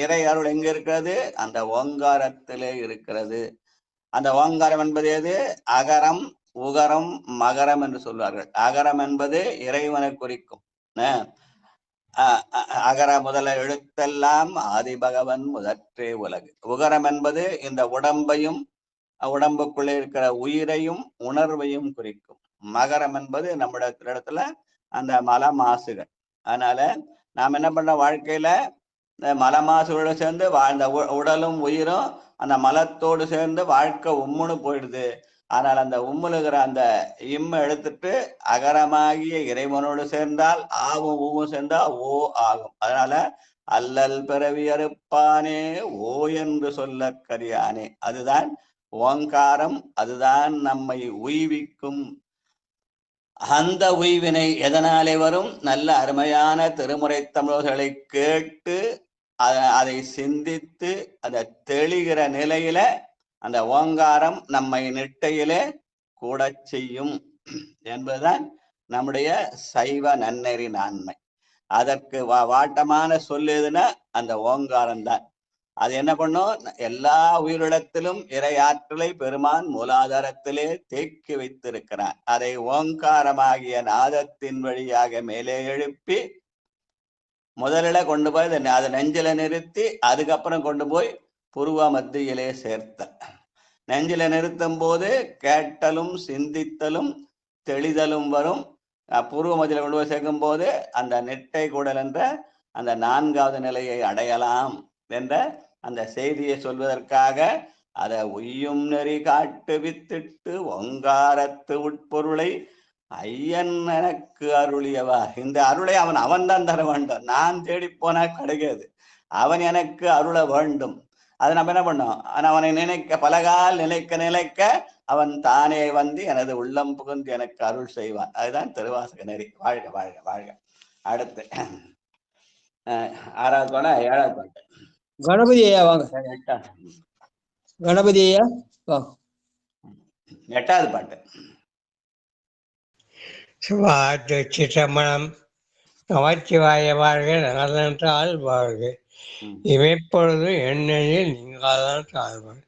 Speaker 8: இறை அருள் எங்க இருக்கிறது? அந்த ஓங்காரத்திலே இருக்கிறது. அந்த ஓங்காரம் என்பது எது? அகரம், உகரம், மகரம் என்று சொல்வார்கள். அகரம் என்பது இறைவனை குறிக்கும். அகர முதல எழுத்தெல்லாம் ஆதிபகவன் முதற்றே உலகு. உகரம் என்பது இந்த உடம்பையும் உடம்புக்குள்ளே இருக்கிற உயிரையும் உணர்வையும் குறிக்கும். மகரம் என்பது நம்முடைய இடத்துல அந்த மல மாசுகள். அதனால நாம் என்ன பண்றோம்? வாழ்க்கையில இந்த மல மாசுகளோடு சேர்ந்து வாழ்ந்த உடலும் உயிரும் அந்த மலத்தோடு சேர்ந்து வாழ்க்கை உம்முன்னு போயிடுது. ஆனால் அந்த உம்முலுகிற அந்த இம்ம எடுத்துட்டு அகரமாகிய இறைவனோடு சேர்ந்தால் ஆவும் ஊவும் சேர்ந்தா ஓ ஆகும். அதனால அல்லல் பிறவி அறுப்பானே ஓ என்று சொல்ல கரியானே. அதுதான் ஓங்காரம். அதுதான் நம்மை உய்விக்கும். அந்த உய்வினை எதனாலே வரும்? நல்ல அருமையான திருமுறை தமிழர்களை கேட்டு அதை சிந்தித்து அதை தெளிகிற நிலையில அந்த ஓங்காரம் நம்மை நிட்டையிலே கூட செய்யும் என்பதுதான் நம்முடைய சைவ நன்னெறி நான்மை. அதற்கு வாட்டமான சொல்லுதுன்னா அந்த ஓங்காரம் தான். அது என்ன பண்ணும்? எல்லா உயிரிடத்திலும் இறை ஆற்றலை பெருமான் மூலாதாரத்திலே தேக்கி வைத்திருக்கிறான். அதை ஓங்காரமாகிய நாதத்தின் வழியாக மேலே எழுப்பி முதலில கொண்டு போய் அதை நெஞ்சில நிறுத்தி அதுக்கப்புறம் கொண்டு போய் புருவ மத்தியிலே சேர்த்த. நெஞ்சில நிறுத்தும் போது கேட்டலும் சிந்தித்தலும் தெளிதலும் வரும். புருவ மத்தியில கொண்டு போய் சேர்க்கும் போது அந்த நெட்டை கூடல் என்ற அந்த 4வது நிலையை அடையலாம் என்ற அந்த செய்தியை சொல்வதற்காக அதை உய்யும் நெறி காட்டு வித்திட்டு ஓங்காரத்து உட்பொருளை ஐயன் எனக்கு அருளியவார். இந்த அருளை அவன் தான் தர வேண்டும். நான் தேடி போனா கிடைக்காது. அவன் எனக்கு அருள வேண்டும். அதை நம்ம என்ன பண்ணோம்? அவனை நினைக்க பலகால் நினைக்க அவன் தானே வந்து எனது உள்ளம் புகுந்து எனக்கு அருள் செய்வான். அதுதான் திருவாசக நெறி. வாழ்க வாழ்க வாழ்க. அடுத்து 6வது பாட்டு 7வது பாட்டு.
Speaker 2: கணபதி ஐயா வாங்க. கணபதி ஐயா வாங்க.
Speaker 8: 8வது பாட்டு.
Speaker 13: சிவாத்து சிற்றம்பலம். நமச்சிவாய வாழ்க. நலனென்றால் வாழ்க. இமைப்பொழுது எண்ணெயில் நீங்காதான் சார்பார்.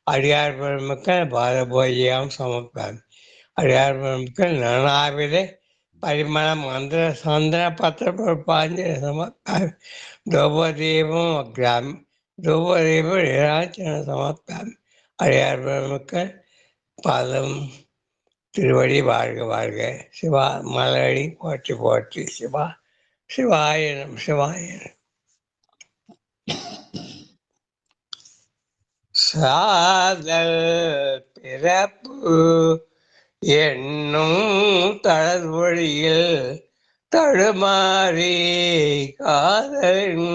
Speaker 13: அடியார் பெருமக்கள் பாரபோஜியாம் சமர்ப்பார். அடியார் பெருமக்கள் நனாவிதே பரிமள மந்திர சந்திர பத்திர பொறுப்பாஞ்ச சமர்ப்பார். தூபதீபம் அக்ராமி தூபதீபம் நிராச்சன சமர்ப்பார். அடியார் பெருமக்கள் பாதம் திருவடி வாழ்க வாழ்க. சிவா மலரடி போற்றி போற்றி. சிவா சிவாயனம் சிவாயனம். சாதல் பிறப்பு என்னும் தளர்வழியில் தடுமாறி காதலின்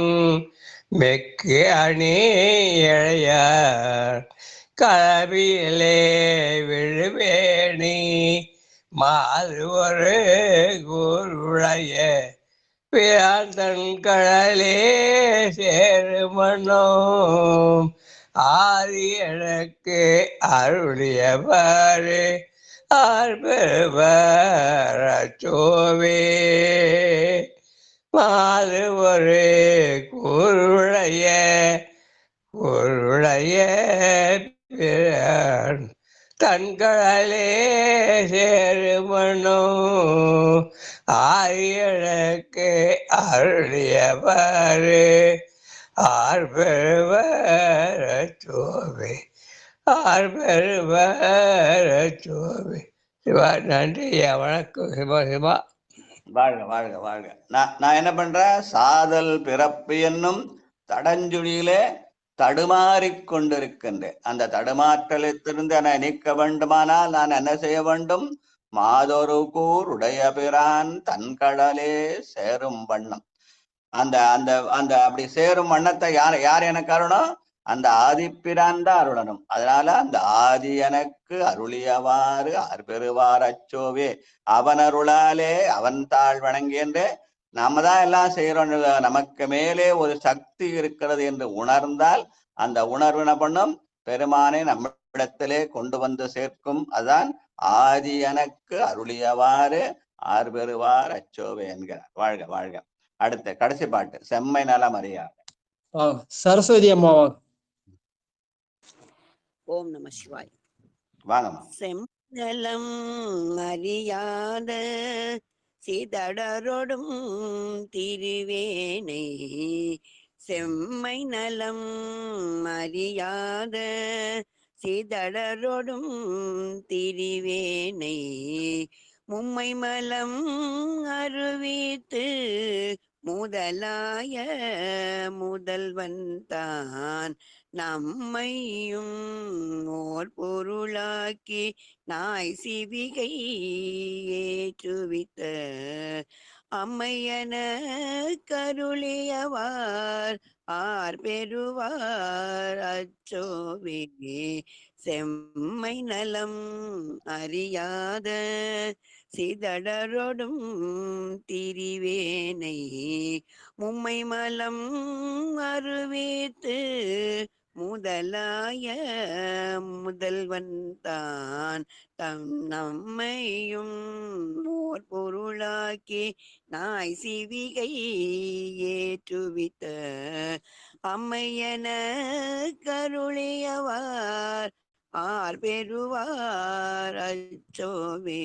Speaker 13: மெக்கு அணி இழையார் கலவியிலே விழுவேணி மாறு ஒரு கூருடைய பிராந்தன் கடலே சேருமனோம் ஆதி எனக்கு அருளியவாறு ஆர்பெறுவர் அச்சோவே மாறு ஒரு கூருடைய தன்கடலே சேருமனோ ஆரியனுக்கு அருளியவாறு ஆர்பெறுவரச்சோவே ஆர்பெறுவரச்சோவே. சிவா நன்றி. வணக்கம். சிவா சிவா.
Speaker 8: வாழ்க வாழ்க வாழ்க. நான் என்ன பண்றேன், சாதல் பிறப்பு என்னும் தடஞ்சுழியிலே தடுமாறிக் கொண்டிருக்கின்றேன். அந்த தடுமாற்றத்திலிருந்து என்னை நீக்க வேண்டுமானால் நான் என்ன செய்ய வேண்டும்? மாதொரு கூர் உடைய பிரான் தன்கடலே சேரும் வண்ணம். அந்த அந்த அந்த அப்படி சேரும் வண்ணத்தை யார் எனக்கு அருணும்? அந்த ஆதிப்பிரான் தான் அருளணும். அதனால அந்த ஆதி எனக்கு அருளியவாறு அற்பெறுவார் அச்சோவே, அவன் அருளாலே அவன் தாழ் வணங்கியன்று. நாம தான் எல்லாம் செய்யறோம், நமக்கு மேலே ஒரு சக்தி இருக்கிறது என்று உணர்ந்தால் அந்த உணர்வு என்ன பண்ணும்? பெருமானை நம்மிடத்திலே கொண்டு வந்து சேர்க்கும். அதான் ஆதி எனக்கு அருளியவாறு ஆர்பெறுவார் அச்சோவே என்கிறார். வாழ்க வாழ்க. அடுத்த கடைசி பாட்டு, செம்மை நலம் அறியாது.
Speaker 2: சரஸ்வதி அம்மாவா?
Speaker 14: ஓம் நம சிவாய்.
Speaker 8: வாங்கம்மா.
Speaker 14: செம்மலம் அறியாத சிதடரொடும் திருவேனை, செம்மை நலம் அறியாத சிதடரொடும் திருவேனை, மும்மை மலம் அருவித்து முதலாய முதல்வன் தான் நம்மையும் ஓர் பொருளாக்கி நாய் சிவிகை ஏற்றுவித்த அம்மையன கருளியவார் ஆர் பெறுவார் அச்சோவே, செம்மை நலம் அறியாத சிதடரொடும் திரிவேனை, மும்மை மலம் அருவித்து முதலாய முதல்வன் தான் நம்மையும் ஓர் பொருளாக்கி நாய் சிவிகை ஏற்றுவித்த அம்மையன கருளியவார் ஆர் பெறுவார் அச்சோவே,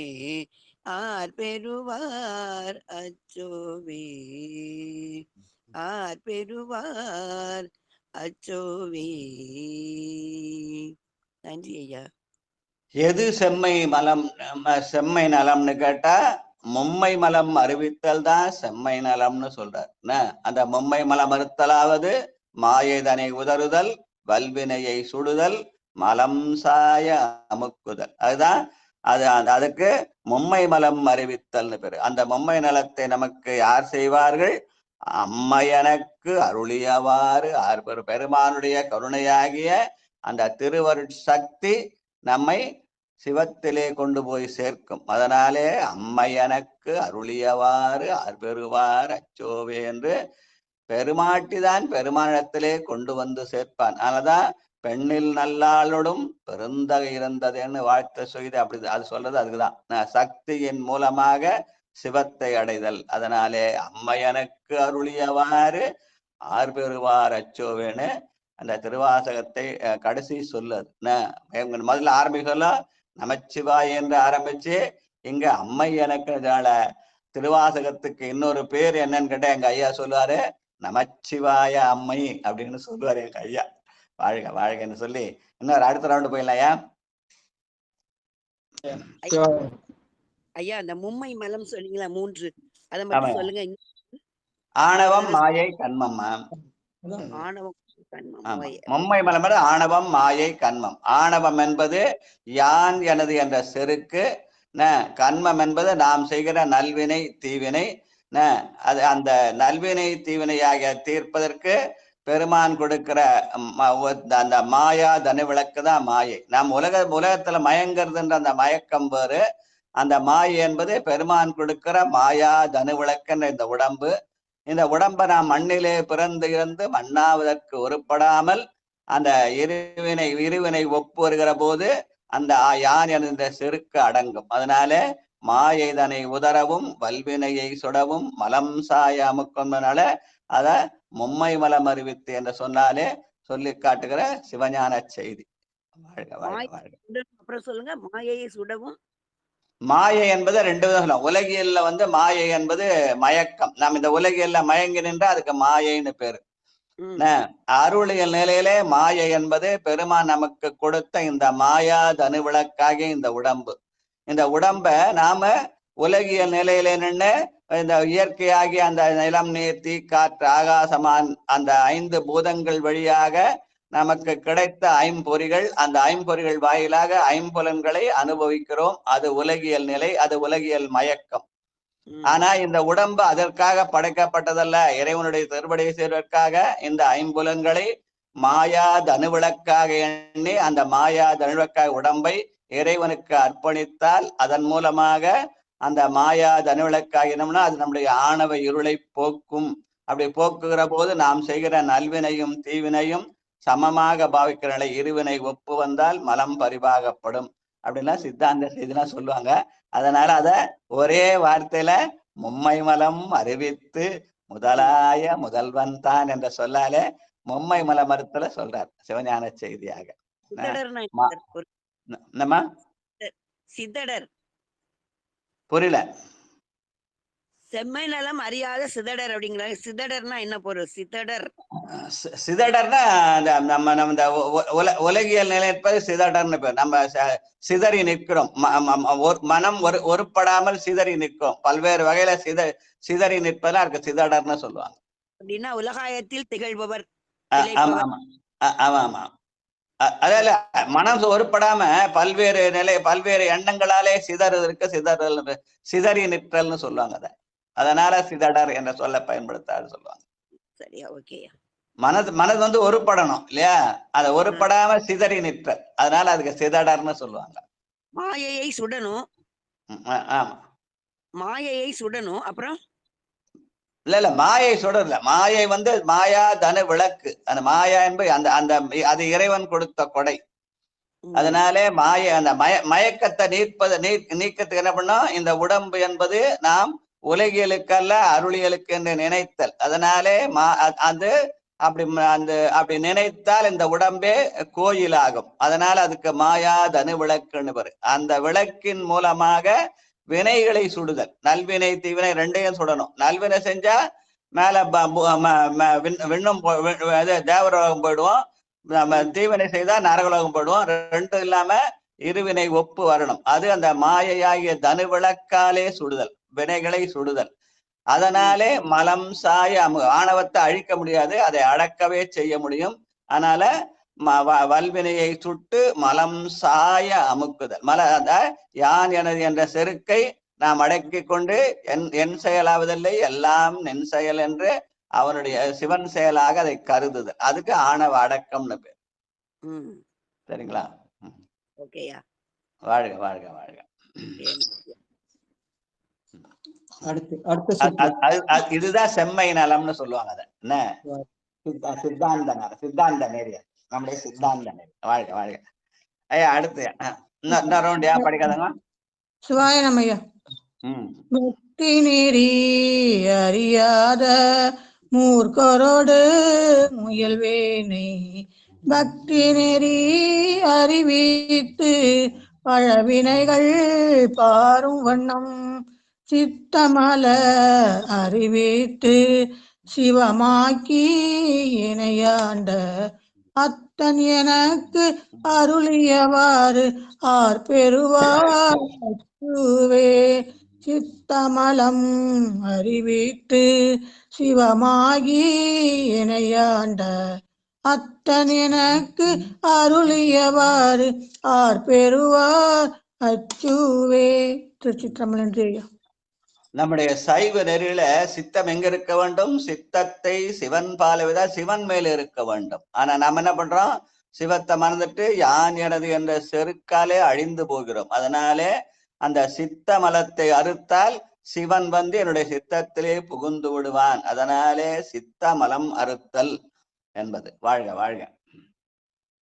Speaker 14: ஆர் பெறுவார் அச்சோவே, ஆர் பெறுவார் அச்சோவே. நன்றி ஐயா.
Speaker 8: எது செம்மை மலம் செம்மை நலம்னு கேட்டா, மும்மை மலம் அறிவித்தல் தான் செம்மை நலம்னு சொல்றார். அந்த மும்மை மலம் அறுத்தலாவது மாயதனை உதறுதல், வல்வினையை சுடுதல், மலம் சாய அமுக்குதல். அதுதான் அதுக்கு மும்மை மலம் அறிவித்தல்னு பேரு. அந்த மும்மை நலத்தை நமக்கு யார் செய்வார்கள்? அம்மையனக்கு அருளியவாறு பெருமானுடைய கருணையாகிய அந்த திருவருட்சக்தி நம்மை சிவத்திலே கொண்டு போய் சேர்க்கும். அதனாலே அம்மையனக்கு அருளியவாறு பெறுவார் அச்சோவே என்று பெருமாட்டிதான் பெருமானிடத்திலே கொண்டு வந்து சேர்ப்பான். அதனாலதான் பெண்ணில் நல்லாளோடும் பெருந்தகை இருந்ததுன்னு வாழ்த்த செய்து அப்படி அது சொல்றது அதுக்குதான், சக்தியின் மூலமாக சிவத்தை அடைதல். அதனாலே அம்மையனுக்கு அருளியவாறு பெறுவார் அச்சோவேன்னு அந்த திருவாசகத்தை கடைசி சொல்லுது. முதல்ல ஆரம்பிக்கல நமச்சிவாய் என்று ஆரம்பிச்சு இங்க அம்மை எனக்கு திருவாசகத்துக்கு இன்னொரு பேர் என்னன்னு கேட்டா எங்க ஐயா சொல்லுவாரு, நமச்சிவாய அம்மை அப்படின்னு சொல்லுவாரு எங்க ஐயா. வாழ்க வாழ்கன்னு சொல்லி இன்னொரு அடுத்த ரவுண்டு போயிடலாம்.
Speaker 14: ஐயா அந்த மும்மை மலம் சொன்னீங்களா 3, அதை மட்டும் சொல்லுங்க.
Speaker 8: ஆணவம் மாயை கண்மம்.
Speaker 14: ஆணவம் கண்மம்.
Speaker 8: மும்மை மலம் ஆணவம் மாயை கண்மம். ஆணவம் என்பது யான் எனது என்ற செருக்கு, கண்மம் என்பது நாம் செய்கிற நல்வினை தீவினை. அது அந்த நல்வினை தீவினையாக தீர்ப்பதற்கு பெருமான் கொடுக்கிற அந்த மாயா தனு விளக்கு தான் மாயை. நாம் உலகத்துல மயங்கிறதுன்ற அந்த மயக்கம் வேறு. அந்த மாயை என்பது பெருமான் கொடுக்கிற மாயா தனு விளக்குன்ற இந்த உடம்பு. இந்த உடம்பை நாம் மண்ணிலே பிறந்து இருந்து மண்ணாவதற்கு ஒருப்படாமல் அந்த இருவினை ஒப்பு வருகிற போது அந்த யான் என்ற செருக்கு அடங்கும். அதனால மாயை தனை உதரவும் வல்வினையை சுடவும் மலம் சாய அமுக்கொண்டனால அத மும்மை மலம் அறிவித்து என்று சொன்னாலே சொல்லி காட்டுகிற சிவஞான செய்தி.
Speaker 14: அப்புறம் சொல்லுங்க. மாயையை சுடவும்.
Speaker 8: மாயை என்பது 2 விதம். உலகியல்ல மாயை என்பது மயக்கம். நாம் இந்த உலகியல்ல மயங்கி நின்றா அதுக்கு மாயைன்னு பேரு. அருளியல் நிலையிலே மாயை என்பது பெருமான் நமக்கு கொடுத்த இந்த மாயா தனு விளக்காகிய இந்த உடம்பு. இந்த உடம்ப நாம உலகியல் நிலையில நின்று இந்த இயற்கையாகி அந்த நிலம், நீர், தீ, காற்று, ஆகாசமான் அந்த 5 பூதங்கள் வழியாக நமக்கு கிடைத்த ஐம்பொறிகள், அந்த ஐம்பொறிகள் வாயிலாக ஐம்புலன்களை அனுபவிக்கிறோம். அது உலகியல் நிலை, அது உலகியல் மயக்கம். ஆனா இந்த உடம்பு அதற்காக படைக்கப்பட்டதல்ல. இறைவனுடைய திருவடியை சேர்வதற்காக இந்த ஐம்புலன்களை மாயா தனுவிளக்காக எண்ணி அந்த மாயா தனுவிளக்காக உடம்பை இறைவனுக்கு அர்ப்பணித்தால் அதன் மூலமாக அந்த மாயா தனுவிளக்காகினோம்னா அது நம்முடைய ஆணவ இருளை போக்கும். அப்படி போக்குகிற போது நாம் செய்கிற நல்வினையும் தீவினையும் சமமாக பாவிக்கிற நிலை, இருவினை ஒப்பு வந்தால் மலம் பரிபாகப்படும் அப்படின்லாம் சித்தாந்த செய்திலாம் சொல்லுவாங்க. அதனால அத ஒரே வார்த்தையில மும்மை மலம் அறிவித்து முதலாய முதல்வன் தான் என்ற சொல்லாலே மும்மை மல மறுத்தல சொல்றார் சிவஞான செய்தியாக.
Speaker 14: சித்தடர்
Speaker 8: புரியல.
Speaker 14: செம்மை நலம் அறியாத சிதடர் அப்படிங்கிறாங்க. சிதடர்னா என்ன பொருள்? சிதடர்
Speaker 8: சிதடர்னா நம்ம இந்த உலகியல் நிலைப்பது சிதடர்னு பேர். நம்ம சிதறி நிற்கிறோம், மனம் ஒருப்படாமல் சிதறி நிற்கும். பல்வேறு வகையில சிதறி நிற்பதா இருக்கு சிதடர்னு சொல்லுவாங்க.
Speaker 14: அப்படின்னா உலகாயத்தில் திகழ்பவர்.
Speaker 8: ஆமா ஆமா. அதால மனம் ஒருப்படாம பல்வேறு பல்வேறு எண்ணங்களாலே சிதறல் சிதறி நிற்றல்னு சொல்லுவாங்க. அதனால சிதடர் என்ற சொல்ல பயன்படுத்தாது சொல்லுவாங்க.
Speaker 14: சரியா? ஓகேயா.
Speaker 8: மனது வந்து ஒருப்படணும் இல்லையா? அதை ஒருப்படாம சிதறி நிற்ற, அதனால அதுக்கு சிதடர்னு சொல்லுவாங்க.
Speaker 14: மாயையை சுடணும்.
Speaker 8: ஆமா,
Speaker 14: மாயையை சுடணும். அப்புறம்
Speaker 8: இல்ல மாயை சுடர்ல. மாயை வந்து மாயா தனு விளக்கு. அந்த மாயா என்பது அந்த அந்த அது இறைவன் கொடுத்த கொடை. அதனாலே அந்த மயக்கத்தை நீக்கத்துக்கு என்ன பண்ணோம்? இந்த உடம்பு என்பது நாம் உலகியலுக்கல்ல அருளியலுக்கு என்று நினைத்தல். அதனாலே அப்படி நினைத்தால் இந்த உடம்பே கோயிலாகும். அதனால அதுக்கு மாயா தனு விளக்குன்னு பேரு. அந்த விளக்கின் மூலமாக வினைகளை சுடுதல், நல்வினை தீவினை ரெண்டையும் சுடணும். நல்வினை செஞ்சா மேல விண்ணும் தேவரோகம் போயிடுவோம், நம்ம தீவினை செய்தா நரகலோகம் போயிடுவோம். ரெண்டும் இல்லாம இருவினை ஒப்பு வரணும். அது அந்த மாயையாகிய தனு விளக்காலே சுடுதல், வினைகளை சுடுதல். அதனாலே மலம் சாய ஆணவத்தை அழிக்க முடியாது, அதை அடக்கவே செய்ய முடியும். அதனால வல்வினையை சுட்டு மலம் சாய அமுக்குதல். யான் எனது என்ற செருக்கை நாம் அடக்கி கொண்டு என் செயலாவதில்லை எல்லாம் நின் செயல் என்று அவனுடைய சிவன் செயலாக அதை கருதுதல். அதுக்கு ஆணவ அடக்கம்னு பேர். சரிங்களா? வாழ்க வாழ்க வாழ்க. இதுதான் செம்மை நலம்னு சொல்லுவாங்க. அத என்ன சித்தாந்த நெறி, நம்முடைய சித்தாந்த நெறி. வாழ்க வாழ்க. ஐயா அடுத்து இன்னொரு ரவுண்டியா படிக்காதங்க.
Speaker 15: சிவாய நமய்யா. பக்தி நெறி அறியாத மூர்க்கரோடு முயல்வேனை பக்தி நெறி அறிவித்து பழவினைகள் பாரும் வண்ணம் சித்தமல அறிவித்து சிவமாக்கி இணையாண்ட அத்தன் எனக்கு அருளியவாறு ஆர் பெறுவார் சித்தமலம் அறிவித்து சிவமாகி இணையாண்ட அத்தன் எனக்கு அருளியவாறு ஆர் பெறுவார் அச்சுவே. திருச்சிற்றம்பலம். ஐயா,
Speaker 8: நம்முடைய சைவ நெறியில சித்தம் எங்க இருக்க வேண்டும்? சித்தத்தை சிவன் பாலவிதா சிவன் மேல இருக்க வேண்டும். ஆனா நம்ம என்ன பண்றோம்? சிவத்தை மறந்துட்டு யான் எனது என்ற செருக்காலே அழிந்து போகிறோம். அதனாலே அந்த சித்த மலத்தை அறுத்தால் சிவன் வந்து என்னுடைய சித்தத்திலே புகுந்து விடுவான். அதனாலே சித்த மலம் அறுத்தல் என்பது. வாழ்க வாழ்க.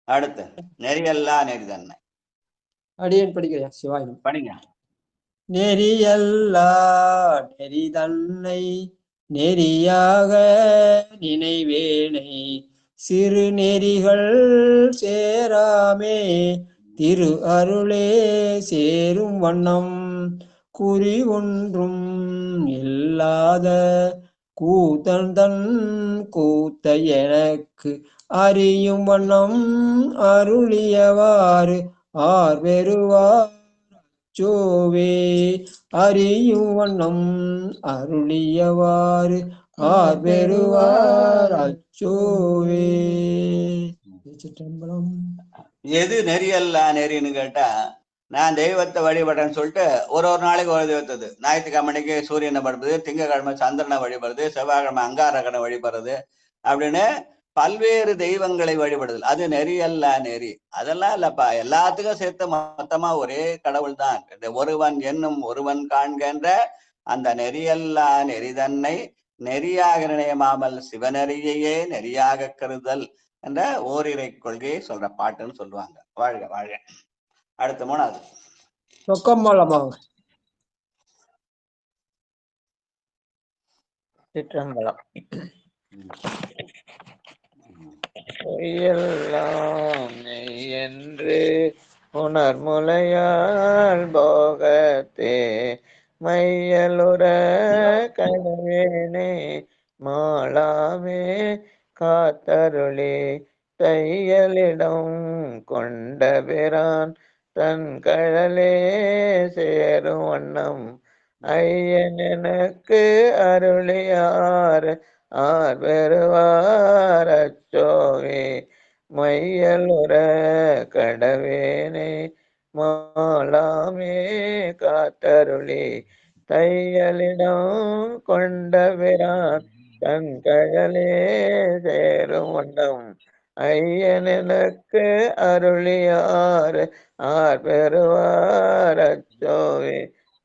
Speaker 8: அடுத்து நெறியல்லா நெறி தன்னை
Speaker 2: அடியேன் படிக்கிறேன். சிவாயினம்
Speaker 8: படிங்க.
Speaker 2: நெறியல்லா நெறி தன்னை நெறியாக நினைவேனை சிறு நெறிகள் சேராமே திரு அருளே சேரும் வண்ணம் குறி ஒன்றும் இல்லாத கூத்தன் தன் கூத்த எனக்கு அறியும் வண்ணம் அருளியவாறு ஆர் பெறுவார் அச்சோவே அறியும் வண்ணம் அருளியவாறு ஆர் பெறுவார் அச்சோவே. திருச்சிற்றம்பலம்.
Speaker 8: எது நெறியல்ல நெறின்னு கேட்டா, நான் தெய்வத்தை வழிபடுறேன்னு சொல்லிட்டு ஒரு நாளைக்கு ஒரு தெய்வத்தது. ஞாயிற்றுக்கிழமைக்கு சூரியனை வழிபடுறது, திங்கக்கிழமை சந்திரனை வழிபடுறது, செவ்வாய்க்கிழமை அங்காரகனை வழிபடுறது அப்படின்னு பல்வேறு தெய்வங்களை வழிபடுதல், அது நெறியல்ல நெறி. அதெல்லாம் இல்லப்பா, எல்லாத்துக்கும் சேர்த்து மொத்தமா ஒரே கடவுள் தான். ஒருவன் என்னும் ஒருவன் காண்கின்ற அந்த நெறியல்லா நெறிதன்னை நெறியாக நினையமாமல் சிவநெறியையே நெறியாக கருதல் என்ற ஓரிரை கொள்கையை சொல்ற பாட்டுன்னு சொல்லுவாங்க. வாழ்க வாழ்க. அடுத்த மூணாவது
Speaker 2: சொக்கம்பலமாங்க.
Speaker 13: சிற்றம்பலம். பொய்யெல்லாம் மெய் என்று உணர்முலையால் போகத்தே மையலுற கனவேனே மாளாமே காத்தருளே தையலிடம் கொண்ட பிரான் தன் கழலே சேரும் வண்ணம் ஐயன் எனக்கு அருளியார் ஆர் பெறுவார் அச்சோவே மையலுற கடவேனே மாளாமே காத்தருளே தையலிடம் கொண்ட பிரான் தன் கழலே சேரும் வண்ணம் ஐயன் எனக்கு அருளியார் ஆர் பெறுவார் அச்சோவே.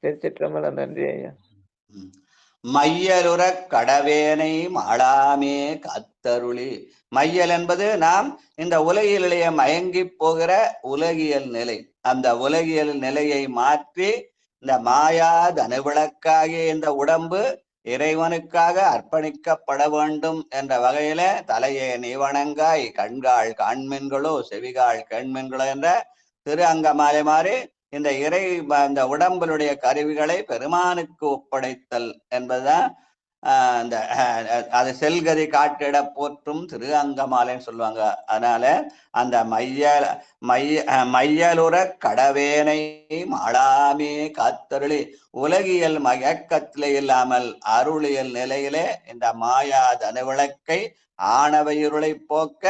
Speaker 13: திருச்சிற்றம்பலம். நன்றி ஐயா.
Speaker 8: மையலுற கடவேனை மாளாமே காத்தருளி. மையல் என்பது நாம் இந்த உலகிலேயே மயங்கி போகிற உலகியல் நிலை. அந்த உலகியல் நிலையை மாற்றி இந்த மாயா தனுவிளக்காகிய இந்த உடம்பு இறைவனுக்காக அர்ப்பணிக்கப்பட வேண்டும் என்ற வகையில தலையே நீ வணங்காய் கண்காள் காண்மென்களோ செவிகாள் கேண்மென்களோ என்ற திரு அங்கமாலை மாறி இந்த இந்த உடம்புடைய கருவிகளை பெருமானுக்கு ஒப்படைத்தல் என்பதுதான் அந்த அது செல்கதி காட்டிட போற்றும் திரு அங்கமாலைன்னு சொல்லுவாங்க. அதனால அந்த மையலுற கடவேனை மாளாமே காத்தருளி உலகியல் மயக்கத்திலே இல்லாமல் அருளியல் நிலையிலே இந்த மாயா தனுவிளக்கை ஆணவயிருளை போக்க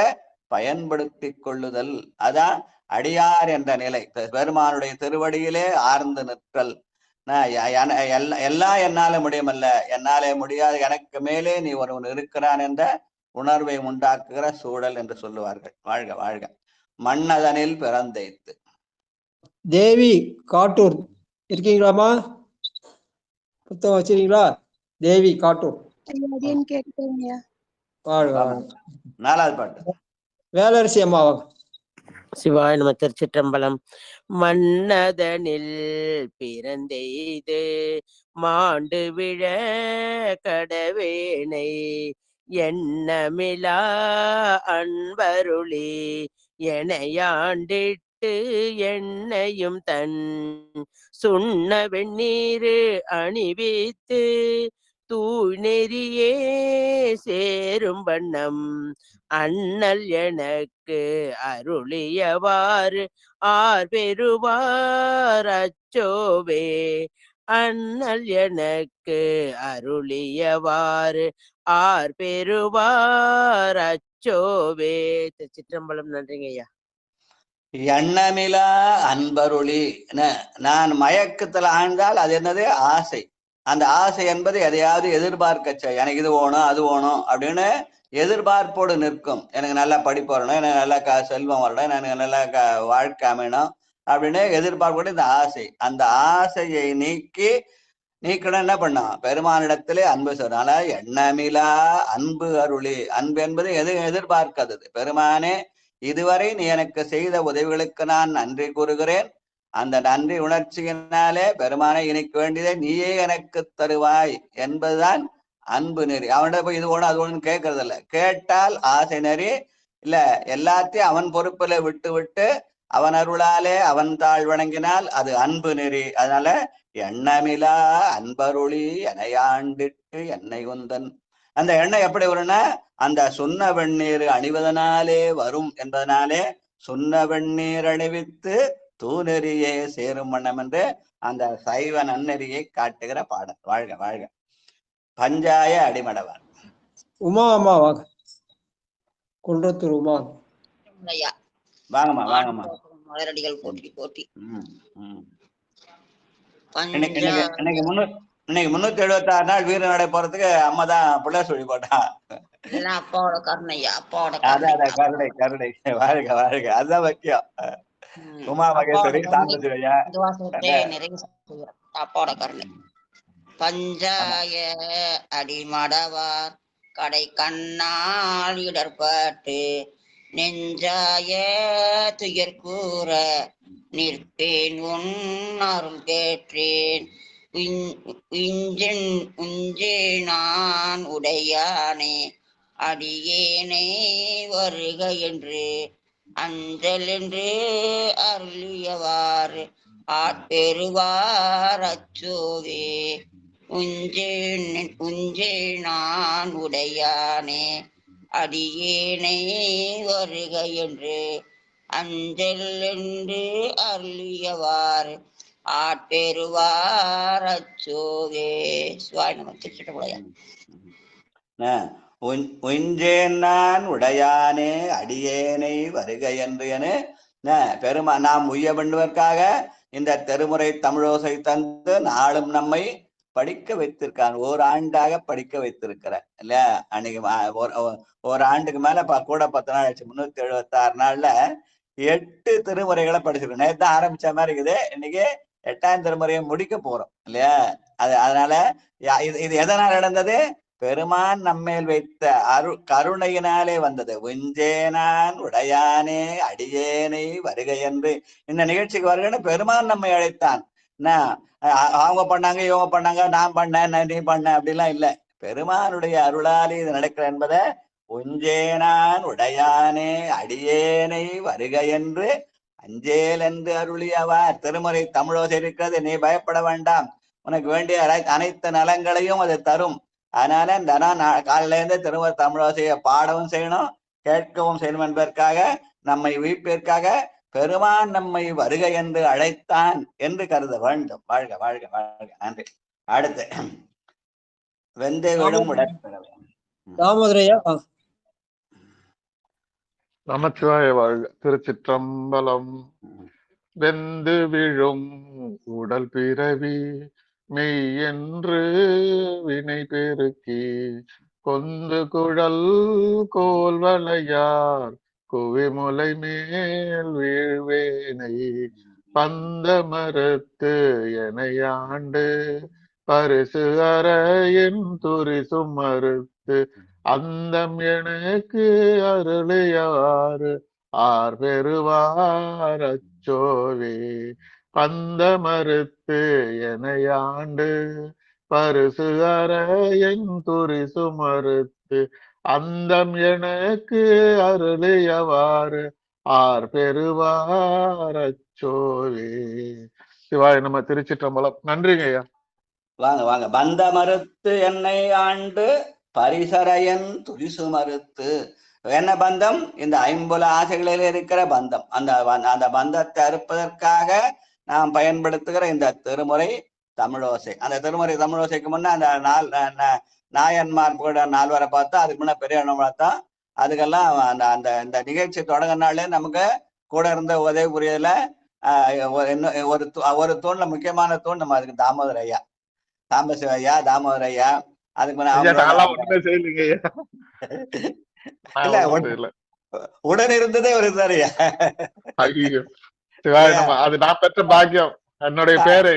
Speaker 8: பயன்படுத்தி கொள்ளுதல். அதான் அடியார் என்ற நிலை. பெருமானுடைய திருவடியிலே ஆர்ந்து நிற்றல். எல்லாம் என்னால முடியுமல்ல, என்னாலே முடியாது, எனக்கு மேலே நீ ஒருவன் இருக்கிறான் என்ற உணர்வை உண்டாக்குகிற சூழல் என்று சொல்லுவார்கள். வாழ்க வாழ்க. மன்னதனில் பிறந்தைத்து.
Speaker 2: தேவி காட்டூர் இருக்கீங்களாமா? புத்தகம் வச்சிருக்கீங்களா? தேவி காட்டூர். வாழ்க வாழ்க.
Speaker 8: நாலாவது பாட்டு
Speaker 2: வேலரசி அம்மாவாங்க.
Speaker 6: சிவாய நம. திருச்சிற்றம்பலம். மன்னதனில் பிறந்தெய்து மாண்டு விழ கடவேனை எண்ணமிலா அன்பருளி எனையாண்டிட்டு எண்ணையும் தன் சுண்ண வெண்ணீரு அணிவித்து தூய் நெறியே சேரும் வண்ணம் அண்ணல் எனக்கு அருளியவாறு ஆர் பெறுவார் அச்சோவே அண்ணல் எனக்கு அருளியவாறு ஆர் பெறுவார் அச்சோவே. சிற்றம்பலம். நன்றிங்க ஐயா.
Speaker 8: எண்ணமிலா அன்பருளி. நான் மயக்கத்துல ஆழ்ந்தால் அது என்னது? ஆசை. அந்த ஆசை என்பது எதையாவது எதிர்பார்க்க, எனக்கு இது வேணும் அது வேணும் அப்படின்னு எதிர்பார்ப்போடு நிற்கும். எனக்கு நல்லா படிப்பு வரணும், எனக்கு நல்லா செல்வம் வரணும், எனக்கு நல்லா வாழ்க்கை அமையணும் அப்படின்னு எதிர்பார்ப்போடு இந்த ஆசை. அந்த ஆசையை நீக்கணும் என்ன பண்ணோம்? பெருமானிடத்திலே அன்பு சொல்றதுனால எண்ணமிலா அன்பு அருளி. அன்பு என்பது எதிர்பார்க்காதது. பெருமானே, இதுவரை நீ எனக்கு செய்த உதவிகளுக்கு நான் நன்றி கூறுகிறேன். அந்த நன்றி உணர்ச்சியினாலே பெருமானை இணைக்க வேண்டியதை நீயே எனக்கு தருவாய் என்பதுதான் அன்பு நெறி. அவன்கிட்ட போய் இது ஒண்ணு அது ஒண்ணு கேட்கறது இல்லை. கேட்டால் ஆசை நெறி இல்ல. எல்லாத்தையும் அவன் பொறுப்புல விட்டு விட்டு அவன் அருளாலே அவன் தாழ் வணங்கினால் அது அன்பு நெறி. அதனால எண்ணமிலா அன்பருளி எனையாண்டிட்டு என்னை உந்தன். அந்த எண்ணெய் எப்படி வரும்னா அந்த சுண்ண வெந்நீர் அணிவதனாலே வரும் என்பதனாலே சுண்ண வெந்நீர் அணிவித்து தூநெறியே சேரும் வண்ணம் என்று அந்த சைவ நன்னெறியை காட்டுகிற பாடல். வாழ்க வாழ்க. பஞ்சாய அடிமடவார்.
Speaker 2: உமா அம்மா வாங்க. குன்றத்தூர் உமா.
Speaker 8: வாங்கம்மா வாங்கம்மா.
Speaker 14: மலரடிகள் போட்டி போட்டி.
Speaker 8: இன்னைக்கு 376 நாள் வீர நடை போறதுக்கு அம்மா தான் பிள்ளை சொல்லி போட்டா.
Speaker 14: அப்பாவோட கருணையா, அப்பாவோட
Speaker 8: கருணை கருணை. வாழ்க வாழ்க, அதுதான் முக்கியம். உமா மகேஸ்வரி, சாம்பசிவையா,
Speaker 14: அப்பாவோட கருணை. பஞ்சாய அடிமடவார் கடை கண்ணால் இடர்பட்டு நெஞ்சாய துயர் கூற நிற்பேன் உன் அருள் கேற்றேன் உஞ்சே நான் உடையானே அடியேனே வருக என்று அஞ்சல் என்று அருளியவாறு ஆட்பெறுவார் அச்சோவே உஞ்சே நான் உடையானே அடியேனே வருக என்று அஞ்சல் என்று அருளியவாறு ஆட்பெறுவார் அச்சோவே. சிவாய நம. திருச்சிட்டம்பலம்.
Speaker 8: உஞ்சேன் நான் உடையானே அடியேனை வருக என்று என பெருமா நாம் உய்ய பண்ணுவதற்காக இந்த திருமுறை தமிழோசை தந்து நாளும் நம்மை படிக்க வைத்திருக்காங்க. ஓராண்டாக படிக்க வைத்திருக்கிற இல்லையா? அன்னைக்கு ஒரு ஆண்டுக்கு மேல கூட 10 நாள் ஆச்சு. 376 நாள்ல 8 திருமுறைகளை படிச்சிருக்கோம். நேற்று ஆரம்பிச்ச மாதிரி இருக்குது. இன்னைக்கு 8ஆம் திருமுறையை முடிக்க போறோம் இல்லையா? அதனால இது எதனால் நடந்தது? பெருமான் நம்மேல் வைத்த கருணையினாலே வந்தது. உஞ்சேனான் உடையானே அடியேனை வருக என்று இந்த நிகழ்ச்சிக்கு வருகன்னு பெருமான் நம்மை அழைத்தான். அவங்க பண்ணாங்க, இவங்க பண்ணாங்க, நான் பண்ணேன், நீ பண்ண அப்படிலாம் இல்லை. பெருமானுடைய அருளாலே இது நடக்கிற என்பதை உஞ்சேனான் உடையானே அடியேனை வருக என்று அஞ்சேல் என்று அருளியவார். திருமுறை தமிழோசை இருக்கிறது, நீ பயப்பட வேண்டாம், உனக்கு வேண்டிய அனைத்து நலங்களையும் அது தரும். அதனால காலையில இருந்து திருமுறை தமிழோசையை பாடவும் செய்யணும், கேட்கவும் செய்யணும் என்பதற்காக, நம்மை உயிர்ப்பிற்காக பெருமான் நம்மை வருக என்று அழைத்தான் என்று கருத வேண்டும். வாழ்க வாழ்க வாழ்க. நன்றி. அடுத்து வெந்து விடும் உடற்பிறவை.
Speaker 2: தாமோதரையா.
Speaker 16: நமச்சிவாய வாழ்க. திருச்சிற்றம்பலம். வெந்து விழும் உடல் பிறவி மெய் என்று வினை பெருக்கி கொந்து குழல் கோல்வளையார் குவிமுலை மேல் வீழ்வேனை பந்த மறுத்து எனையாண்டு பரிசு அற என் துரிசு மறுத்து அந்தம் எனக்கு அருளியாறு ஆர் பெறுவார் அச்சோவே பந்த மறுத்து எனையாண்டு பரிசு அற என் துரிசு மறுத்து அந்தம் எனக்கு அருளியவாறு ஆர் பெறுவார் அச்சோவே. சிவாய நம்ம. திருச்சிற்றம்பலம். நன்றிங்க ஐயா.
Speaker 8: வாங்க வாங்க. பந்த மறுத்து என்னை ஆண்டு பரிசரையன் துரிசு மறுத்து. என்ன பந்தம்? இந்த 50 ஆசைகளில் இருக்கிற பந்தம். அந்த பந்தத்தை அறுப்பதற்காக நாம் பயன்படுத்துகிற இந்த திருமுறை தமிழோசை. அந்த திருமுறை தமிழோசைக்கு முன்ன அந்த நாயன்மார் கூட 4 வரை பார்த்தா, அதுக்கு முன்ன பெரிய பார்த்தா, அதுக்கெல்லாம் அந்த நிகழ்ச்சி தொடங்கினாலே நமக்கு கூட இருந்த உதவி புரியல. ஒரு தூண்ல முக்கியமான தூண் நம்ம அதுக்கு தாமோதர் ஐயா, சாம்பசிவ ஐயா, தாமோதர் ஐயா. அதுக்கு இல்ல உடன் இருந்ததே ஒரு சாரியா.
Speaker 16: அது நான் பெற்ற பாக்கியம். என்னுடைய பேரு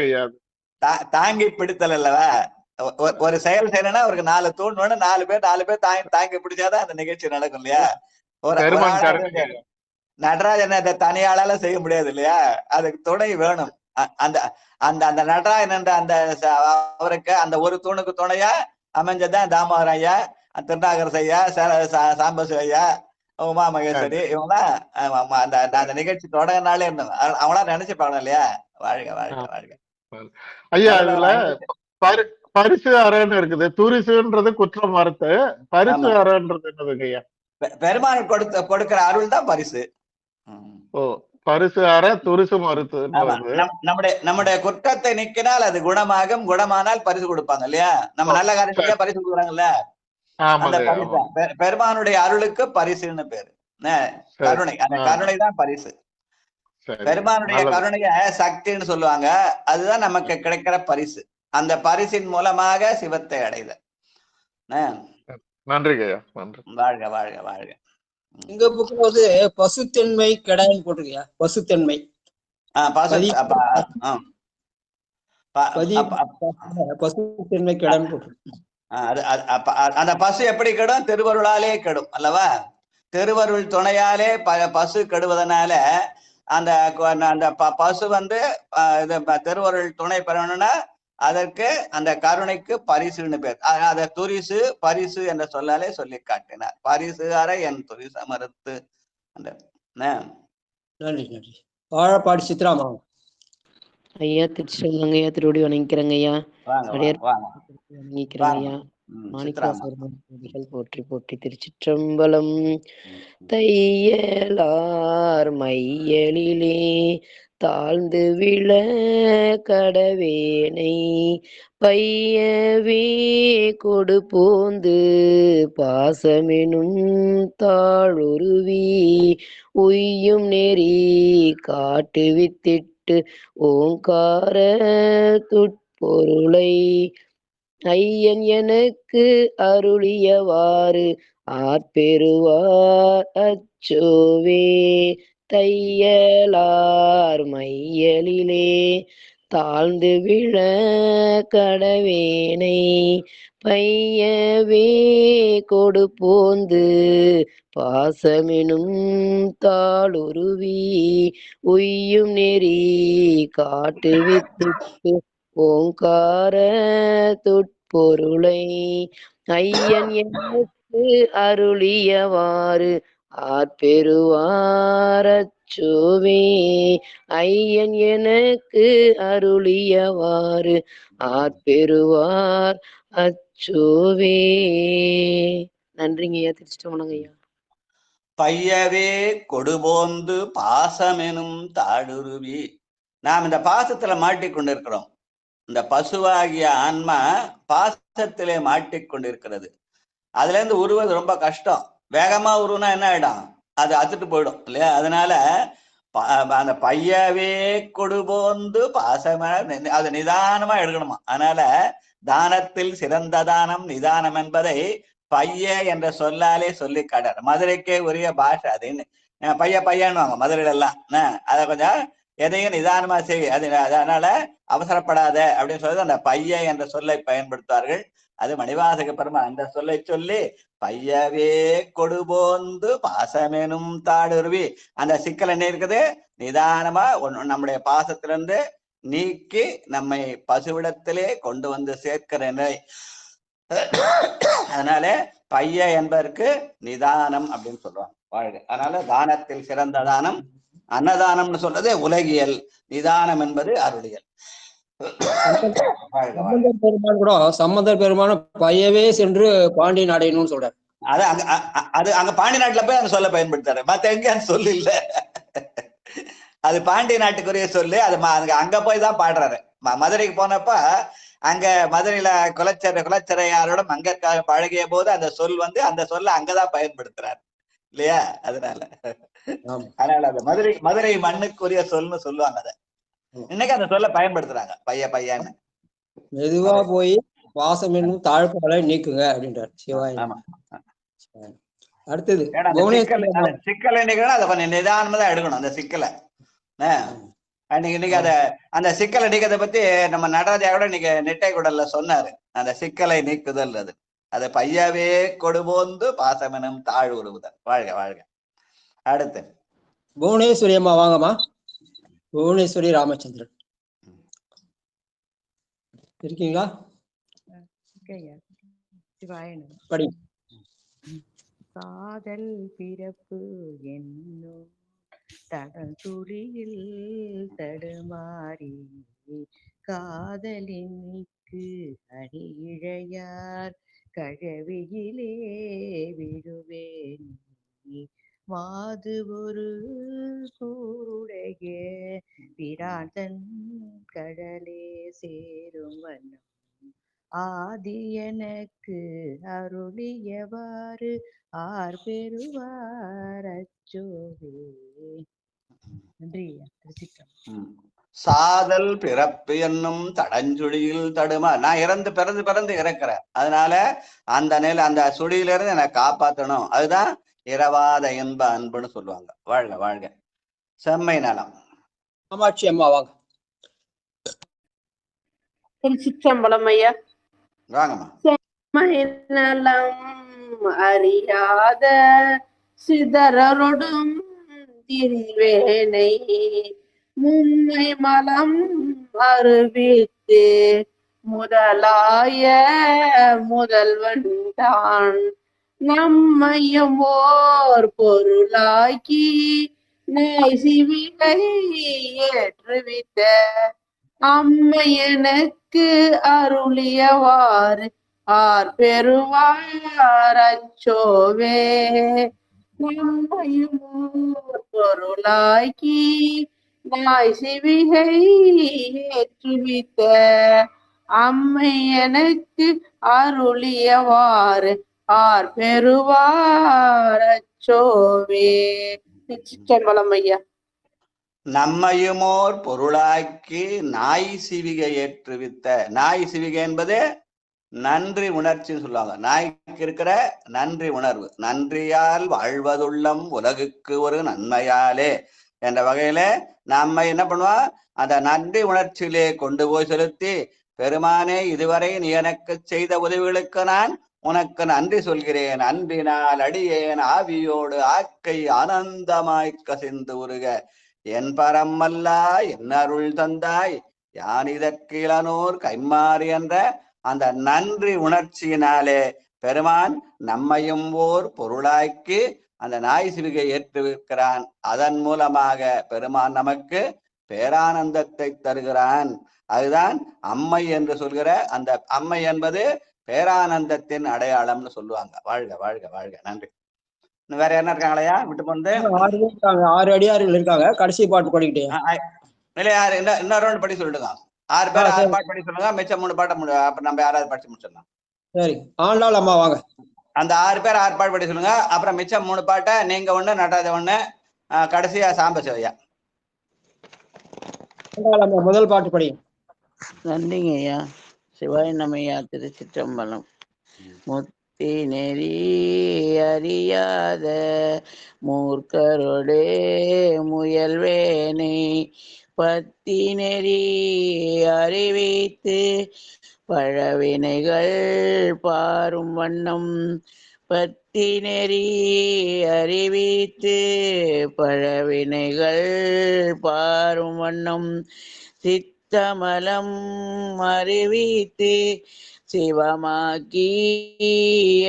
Speaker 8: தாங்கி பிடித்தல் அல்லவா? ஒரு செயல் செய்யணும்னா அவருக்கு 4 தூண் வேணும். 4 பேர் தாங்கி பிடிச்சாதான் அந்த நிகழ்ச்சி நடக்கும் இல்லையா? நடராஜன் அந்த தனியாளால செய்ய முடியாது இல்லையா? அதுக்கு துணை வேணும். அந்த அந்த நடராஜன் என்ற அந்த அவருக்கு அந்த ஒரு தூணுக்கு துணையா அமைஞ்சதான் தாமோதர் ஐயா, திருநாகரசு ஐயா, சாம்பசு ஐயா, உமா மகேஸ்வரி. இவங்கலாம் அந்த நிகழ்ச்சி தொடங்கினாலே இருந்தவங்க. அவங்களாம் நினைச்சுப்பாங்க இல்லையா? வாழ்க வாழ்க வாழ்க.
Speaker 16: ஐயா, இதுல பரிசு அறைன்னு இருக்குது. துரிசுன்றது குற்றம் மறுத்து, பரிசு அறைன்றது என்னதுங்க ஐயா?
Speaker 8: பெருமாள் கொடுக்கிற அருள் தான் பரிசு.
Speaker 16: ஓ, பரிசு அற துரிசு மறுத்துன்னு
Speaker 8: ஆமா
Speaker 16: வருது.
Speaker 8: நம்முடைய குற்றத்தை நீக்கினால் அது குணமாகும், குணமானால் பரிசு கொடுப்பாங்க இல்லையா? நம்ம நல்ல காரியம் செஞ்சா பரிசு கொடுக்குறாங்கல்ல, அந்த பரிசு பெருமானுடைய அருளுக்கு பரிசுன்னு பேரு. கருணை, அந்த கருணை தான் பரிசு. பெருமானுடைய கருணைய சக்தின்னு சொல்லுவாங்க. அதுதான் நமக்கு கிடைக்கிற பரிசு. அந்த பரிசின் மூலமாக சிவத்தை அடைதல்.
Speaker 16: நன்றிங்க ஐயா, நன்றி.
Speaker 8: வாழ்க வாழ்க வாழ்க.
Speaker 2: எங்க புக்ல வந்து பசுத்தன்மை கெடான்னு போட்டிருக்கியா? பசுத்தன்மை பசுத்தன்மை கெடான்னு போட்டிருக்கு.
Speaker 8: அந்த பசு எப்படி கெடும்? திருவருளாலே கெடும் அல்லவா? திருவருள் துணையாலே பசு கெடுவதனால அந்த பசு வந்து திருவருள் துணை பெறணும்னா அதற்கு அந்த கருணைக்கு பரிசுன்னு பேர். அத துரிசு பரிசு என்ற சொல்லாலே சொல்லி காட்டினார். பரிசு அற என் துரிசு மறுத்து.
Speaker 2: நன்றி நன்றி. வாழப்பாடி சித்ராமா
Speaker 17: ஐயா திருச்சிரங்க ஐயா, திருவடி வணங்கிக்கிறேங்க ஐயா. வணங்கிக்கிறேங்க ஐயா. மாணிக்கவாசகர் போற்றி போற்றி. திருச்சிற்றம்பலம். தையலார் மையலிலே தாழ்ந்து விழ கடவேனை பையவே கொடு போந்து பாசமெனும் தாழுருவி உய்யும் நெறி காட்டுவித்திட்டு ஓங்கார துட்பொருளை ஐயன் எனக்கு அருளியவாறு ஆற்பெறுவார் அச்சோவே. தையலார் மையலிலே தாழ்ந்து விழ கடவேனை பையவே கொடு போந்து பாசமெனும் தாளுருவி உய்யும் நெறி காட்டுவித்திட்டு ஓங்கார துட்பொருளை ஐயன் எனக்கு அருளியவாறு ஆற்பெறுவார் அச்சோவே. ஐயன் எனக்கு அருளியவாறு ஆற்பெறுவார் அச்சோவே. நன்றிங்க ஐயா. திருச்சிட்டோமங்க ஐயா.
Speaker 8: பையவே கொடுபோந்து பாசமெனும் தாடுருவி. நாம் இந்த பாசத்துல மாட்டிக்கொண்டிருக்கிறோம். இந்த பசுவாகிய ஆன்மா பாசத்திலே மாட்டிக்கொண்டிருக்கிறது. அதுல இருந்து உருவது ரொம்ப கஷ்டம். வேகமா உருவனா என்ன ஆயிடும்? அது அத்துட்டு போயிடும் இல்லையா? அதனால அந்த பையவே கொடுபோந்து பாசமான அது நிதானமா எடுக்கணுமா. அதனால தானத்தில் சிறந்த தானம் நிதானம் என்பதை பைய என்ற சொல்லாலே சொல்லி காட்டார். மதுரைக்கே உரிய பாஷை அதுன்னு. பையன்னுவாங்க மதுரையில எல்லாம். அதை கொஞ்சம் எதையும் நிதானமா செய், அதனால அவசரப்படாத அப்படின்னு சொல்லி அந்த பைய என்ற சொல்லை பயன்படுத்துவார்கள். அது மணிவாசக பெருமான் அந்த சொல்லை சொல்லி பையவே கொடுபோந்து பாசமெனும் தாடுருவி. அந்த சிக்கல் என்ன இருக்குது? நிதானமா நம்முடைய பாசத்திலிருந்து நீக்கி நம்மை பசுவிடத்திலே கொண்டு வந்து சேர்க்கிற நிலை. அதனால பைய என்பதற்கு நிதானம் அப்படின்னு சொல்லுவாங்க. வாழ்க. அதனால தானத்தில் சிறந்த தானம் அன்னதானம்னு சொல்றது உலகியல், நிதானம் என்பது அருளியல்.
Speaker 2: பெருமான் கூட சம்பந்தர் பெருமான பையவே சென்று பாண்டி நாடையணும்னு சொல்றாரு.
Speaker 8: அது அங்க பாண்டி நாட்டுல போய் அந்த சொல்ல பயன்படுத்தாரு. மத்த எங்க அந்த சொல்லு இல்ல. அது பாண்டிய நாட்டுக்குரிய சொல்லு. அது அங்க போய் தான் பாடுறாரு. மதுரைக்கு போனப்ப அங்க மதுரையில குலச்சரையாரோட மங்கற்காக பழகிய போது அந்த சொல் வந்து அந்த சொல்ல அங்கதான் பயன்படுத்துறாரு இல்லையா? அதனால அந்த மதுரை மண்ணுக்குரிய சொல்னு சொல்லுவாங்க. அதை இன்னைக்கு அந்த சொல்ல பயன்படுத்துறாங்க. பையன்னு
Speaker 2: மெதுவா போய் பாசம் என்னும் தாழ்ப்புகளை நீக்குங்க அப்படின்றார் சிவாய். அடுத்தது
Speaker 8: சிக்கல் என்னைக்குன்னா அதை கொஞ்சம் நிதானமா தான் எடுக்கணும். அந்த சிக்கலை இன்னைக்கு அந்த சிக்கலை நீக்கிறத பத்தி நம்ம நடராஜாவோட இன்னைக்கு நெட்டை குடல்ல சொன்னாரு. அந்த சிக்கலை நீக்குதல் அது பையவே கொடுபோந்து பாசமெனும் தாழ் உருவுதல். வாழ்க வாழ்க. அடுத்து
Speaker 2: புவனேஸ்வரி அம்மா வாங்கம்மா. புவனேஸ்வரி ராமச்சந்திரன் இருக்கீங்களா? படி.
Speaker 18: காதல் பிறப்பு என்னும் தடங்குழியில் தடுமாறி காதலின்க்கு அடி இழையார் கழவியிலே விழுவேன் மாது ஒரு கூருடைய பிராந்தன் கடலே சேரும் வண்ணம் ஆதி எனக்கு அருளியவாறு ஆர் பெறுவார் அச்சோவே. நன்றி ஐயா. திருச்சிற்றம்பலம்.
Speaker 8: சாதல் பிறப்பு என்னும் தடஞ்சுழியில் தடுமா. நான் இறந்து பிறந்து பிறந்து இறக்குறேன். அதனால அந்த நிலை அந்த சுழியிலிருந்து என்னை காப்பாற்றணும். அதுதான் இரவாத இன்ப அன்புன்னு சொல்லுவாங்க. வாழ்க வாழ்க. செம்மை நலம்.
Speaker 2: காமாட்சி அம்மா வாங்க.
Speaker 6: திருச்சிற்றம்பலம் ஐயா.
Speaker 8: வாங்கம்மா.
Speaker 6: செம்மை நலம் அறியாத சிதறொடும் திரிவேனை மும்மை மலம் அருவித்து முதலாய முதல்வன் தான் நம்மையும் ஓர் பொருளாக்கி நாய் சிவிகை ஏற்றுவித்த அம்மை எனக்கு அருளியவாறு ஆர் பெறுவார் அச்சோவே. நம்மையும் ஓர் பொருளாக்கி நாய் சிவிகை ஏற்றுவித்த அம்மை எனக்கு அருளியவாறு ஆர் பெறுவார் அச்சோவே. சிற்றம்பலம் ஐயா.
Speaker 8: நம்மையுமோர் பொருளாக்கி நாய் சிவிகை ஏற்றுவித்த. நாய் சிவிகை என்பது நன்றி உணர்ச்சின்னு சொல்லுவாங்க. நாய்க்கு இருக்கிற நன்றி உணர்வு. நன்றியால் வாழ்வதுள்ளம் உலகுக்கு ஒரு நன்மையாலே என்ற வகையில நம்ம என்ன பண்ணுவோம், அந்த நன்றி உணர்ச்சியிலே கொண்டு போய் செலுத்தி, பெருமானே இதுவரை நீ எனக்கு செய்த உதவிகளுக்கு நான் உனக்கு நன்றி சொல்கிறேன். அன்பினால் அடியேன் ஆவியோடு ஆக்கை ஆனந்தமாய் கசிந்து உருக என் பரமல்லா என் அருள் தந்தாய் யான் இதற்கு இளனோர் கைமாறி என்ற அந்த நன்றி உணர்ச்சியினாலே பெருமான் நம்மையும் ஓர் பொருளாக்கி அந்த நாய் சிவிகை ஏற்றுவிக்கிறான். அதன் மூலமாக பெருமான் நமக்கு பேரானந்தத்தை தருகிறான். அதுதான் அம்மை என்று சொல்கிற அந்த அம்மை என்பது பேரானந்தத்தின் அடையாளம்னு சொல்லுவாங்க. வாழ்க வாழ்க வாழ்க. நன்றி. வேற என்ன இருக்காங்களையா விட்டு போனது?
Speaker 2: 6 பேர் இருக்காங்க, 6 அடியார்கள் இருக்காங்க. கடைசி பாட்டு படிக்கிட்டே
Speaker 8: யாரு இன்னொரு ரவுண்ட் படி சொல்லிடுங்க. 6 பேர் 6 பாட்டு படி சொல்லுங்க. மிச்சம் 3 பாட்டை அப்புறம் நம்ம யாராவது படிச்சு முடிச்சிடலாம்.
Speaker 2: சரி, ஆண்டாள் அம்மா வாங்க.
Speaker 8: அந்த 6 பேர் 6 பாட்டு படி சொல்லுங்க. அப்புறம் மிச்சம் 3 பாட்டை நீங்க ஒண்ணு, நடராஜ ஒண்ணு, கடைசியா சாம்ப சிவையா.
Speaker 2: ஆண்டாள் அம்மா முதல் பாட்டு படி.
Speaker 13: நன்றிங்க ஐயா. சிவாய நமையா. திருச்சிற்றம்பலம். முத்தி நெறி அறியாத மூர்க்கரோடே முயல்வேனை பத்தி நெறி அறிவித்து பழவினைகள் பாரும் வண்ணம் பத்தி நெறி அறிவித்து பழவினைகள் பாரும் வண்ணம் சித்தமலம் அறிவித்து சிவமாக்கி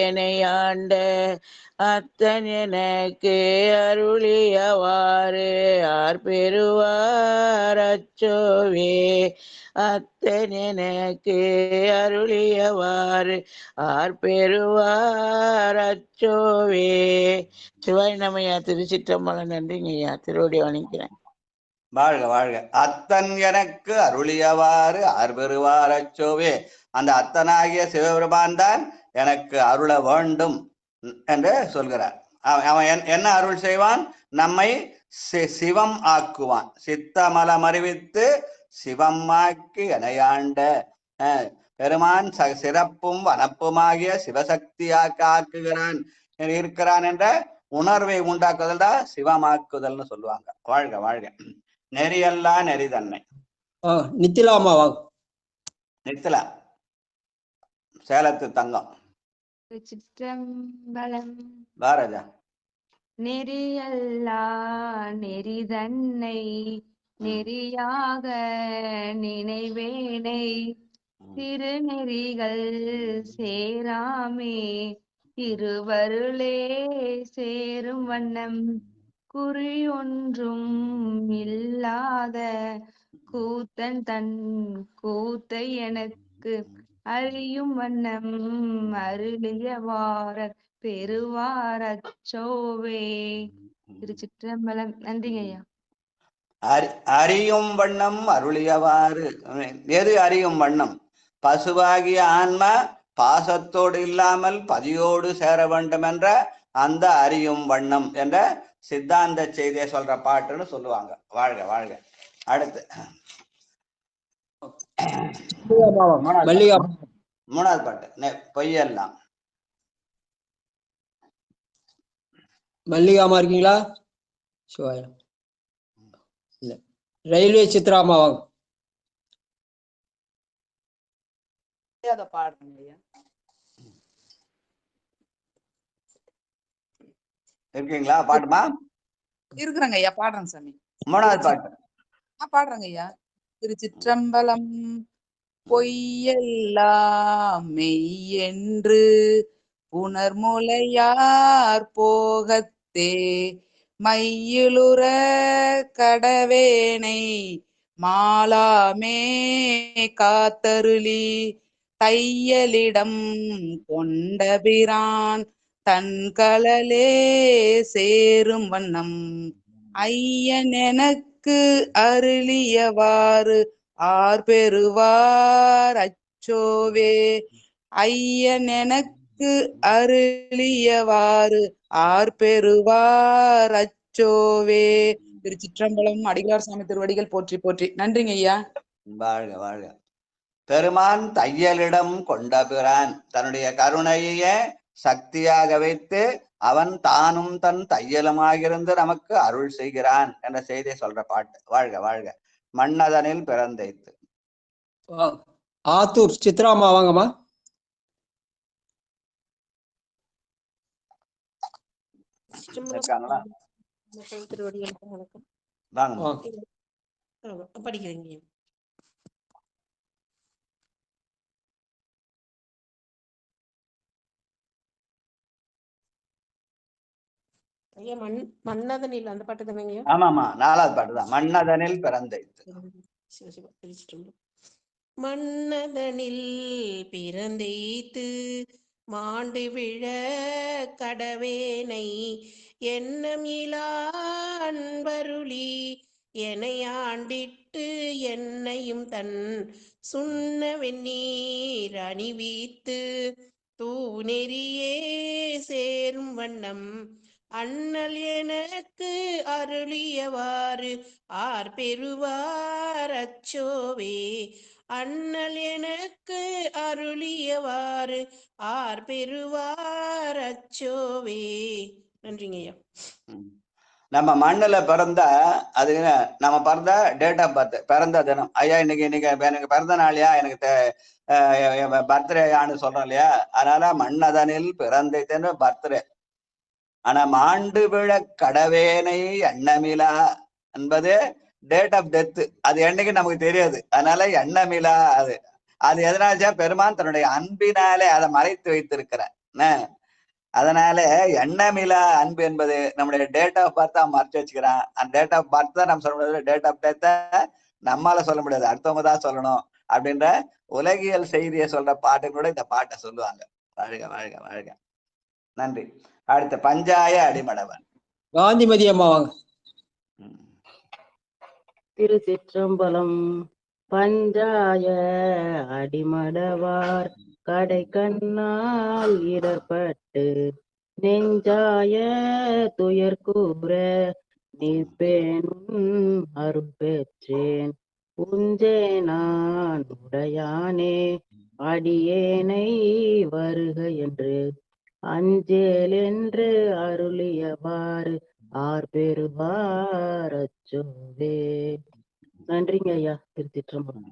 Speaker 13: எனையாண்ட அத்தன் எனக்கு அருளியவாறு ஆர் பெறுவார் அச்சோவே. அத்தன் எனக்கு அருளியவாறு ஆர் பெறுவார் அச்சோவே. சிவாய் நமையா. திருச்சிற்றம்பலம். நன்றிங்க ஐயா. திருவடி வணங்கிறேன்.
Speaker 8: வாழ்க வாழ்க. அத்தன் எனக்கு அருளியவாறு ஆர் பெறுவார் அச்சோவே. அந்த அத்தனாகிய சிவபெருமான் தான் எனக்கு அருள வேண்டும் என்று சொல்கிறார். அவன் என்ன அருள் செய்வான்? நம்மை சிவம் ஆக்குவான். சித்தமலம் அறிவித்து சிவமாக்கி எனையாண்ட பெருமான் சிறப்பும் வனப்புமாகிய சிவசக்தியாக்க ஆக்குகிறான் இருக்கிறான் என்ற உணர்வை உண்டாக்குதல் தான் சிவமாக்குதல்னு சொல்லுவாங்க. வாழ்க வாழ்க. நெறியல்லா நெறி தன்னை.
Speaker 2: நித்திலா அம்மா வாங்க.
Speaker 8: நித்திலா சேலத்து தங்கம்.
Speaker 19: சிற்றம்பலம்.
Speaker 8: பாரதா.
Speaker 19: நெறியல்லா நெறி தன்னை நெறியாக நினைவேனை திருநெறிகள் சேராமே திருவருளே சேரும் வண்ணம் குறியொன்றும் இல்லாத கூத்தன் தன் கூத்தை எனக்கு அறியும் வண்ணம் அருளியவார பெறுவார் அச்சோவே. திருச்சிற்றம்பலம். நன்றிங்க ஐயா.
Speaker 8: அறியும் வண்ணம் அருளியவாறு. எது அறியும் வண்ணம்? பசுவாகிய ஆன்மா பாசத்தோடு இல்லாமல் பதியோடு சேர வேண்டும் என்ற அந்த அறியும் வண்ணம் என்ற சித்தாந்த செய்தியை சொல்ற பாட்டுன்னு சொல்லுவாங்க. வாழ்க வாழ்க. அடுத்து மூணாவது பாட்டு பொய்யெல்லாம்.
Speaker 2: மல்லிகாமா இருக்கீங்களா? சிவாயம் இல்ல. ரயில்வே சித்ராமா வாங்க.
Speaker 7: பாடுறேங்க ஐயா.
Speaker 8: இருக்கீங்களா? பாட்டுமா
Speaker 7: இருக்கிறேங்க ஐயா, பாடுறேங்க சாமி.
Speaker 8: மூணாவது பாட்டு
Speaker 7: பாடுறேங்க ஐயா. திருச்சிற்றம்பலம். பொய்யெல்லாம் மெய்யென்று புனர்முலையார் போகத்தே மையிலுற கடவேனை மாலாமே காத்தருளி தையலிடம் கொண்டபிரான் தன்கழலே சேரும் வண்ணம் ஐயன் எனக்கு அருளியவாறு ஆர் பெறுவார் அச்சோவே. ஐயன் எனக்கு அருளியவாறு ஆர் பெறுவார் அச்சோவே. திருச்சிற்றம்பலம். அடிகளார் சாமி திருவடிகள் போற்றி போற்றி. நன்றிங்க ஐயா.
Speaker 8: வாழ்க வாழ்க. பெருமான் தையலிடம் கொண்டபிரான் தன்னுடைய கருணையே சக்தியாக வைத்து அவன் தானும் தன் தையலுமாகிருந்து நமக்கு அருள் செய்கிறான் என்ற செய்தியை சொல்ற பாட்டு. வாழ்க வாழ்க. மன்னதனில் பிறந்தைத்து.
Speaker 2: ஆத்தூர் சித்ராமா வாங்கம்மா.
Speaker 8: இருக்காங்களா?
Speaker 6: படிக்கிறீங்க. ஐயா மன்னதனில் அந்த பாட்டு தானே?
Speaker 8: ஆமாமா, நாலாவது பாட்டு தான். மன்னதனில் பிறந்தைத்து.
Speaker 6: மன்னதனில் பிறந்தெய்த்து மாண்டு விழ கடவேனை எண்ணம் இலா அன்பருளி எனையாண்டிட்டு என்னையும் தன் சுண்ண வெந்நீர் அணிவித்து தூநெறியே சேரும் வண்ணம் அண்ணல் எனக்கு அருளியவாறு ஆர் பெறுவார் அச்சோவே. அண்ணல் எனக்கு அருளியவாறு ஆர் பெறுவார் அச்சோவே. நன்றிங்க ஐயா.
Speaker 8: நம்ம மண்ணுல பிறந்த அது நம்ம பிறந்த டேட் ஆஃப் பர்த், பிறந்த தினம். ஐயா இன்னைக்கு எனக்கு பிறந்த நாளையா, எனக்கு பர்த்டேயான்னு சொல்றோம் இல்லையா? அதனால மன்னதனில் பிறந்தைத்தேன்னு பர்த்டே. ஆனா மாண்டு விழ கடவேனை எண்ணமிலா என்பது டேட் ஆஃப் டெத். அது என்னைக்கு நமக்கு தெரியாது. அதனால எண்ணமிலா. அது எதனாச்சா பெருமான் தன்னுடைய அன்பினாலே அதை மறைத்து வைத்திருக்கிறார். அதனால எண்ணமிலா அன்பு என்பது நம்முடைய டேட் ஆஃப் பர்த் மறைச்சு வச்சுக்கிறான். அந்த டேட் ஆஃப் பர்த் தான் நம்ம சொல்ல முடியாது. டேட் ஆஃப் டெத்த நம்மால சொல்ல முடியாது, அடுத்தவங்க தான் சொல்லணும் அப்படின்ற உலகியல் செய்தியை சொல்ற பாட்டு கூட இந்த பாட்டை சொல்லுவாங்க. வாழ்க வாழ்க வாழ்க. நன்றி. அடுத்த பஞ்சாய அடிமடவன்.
Speaker 2: காந்திமதி அம்மா வாங்க.
Speaker 17: திருச்சிற்றம்பலம். பஞ்சாய அடிமடவார் கடை கண்ணால் இடர்பட்டு நெஞ்சாய துயர் கூற நிற்பேனும் அருள் பெற்றேன் உஞ்சே நான் உடையானே அடியேனை வருக என்று அஞ்சேல் என்று அருளியவாறு ஆர் பெறுவார் அச்சோவே. நன்றிங்க ஐயா. திருச்சிற்றம்பலம்.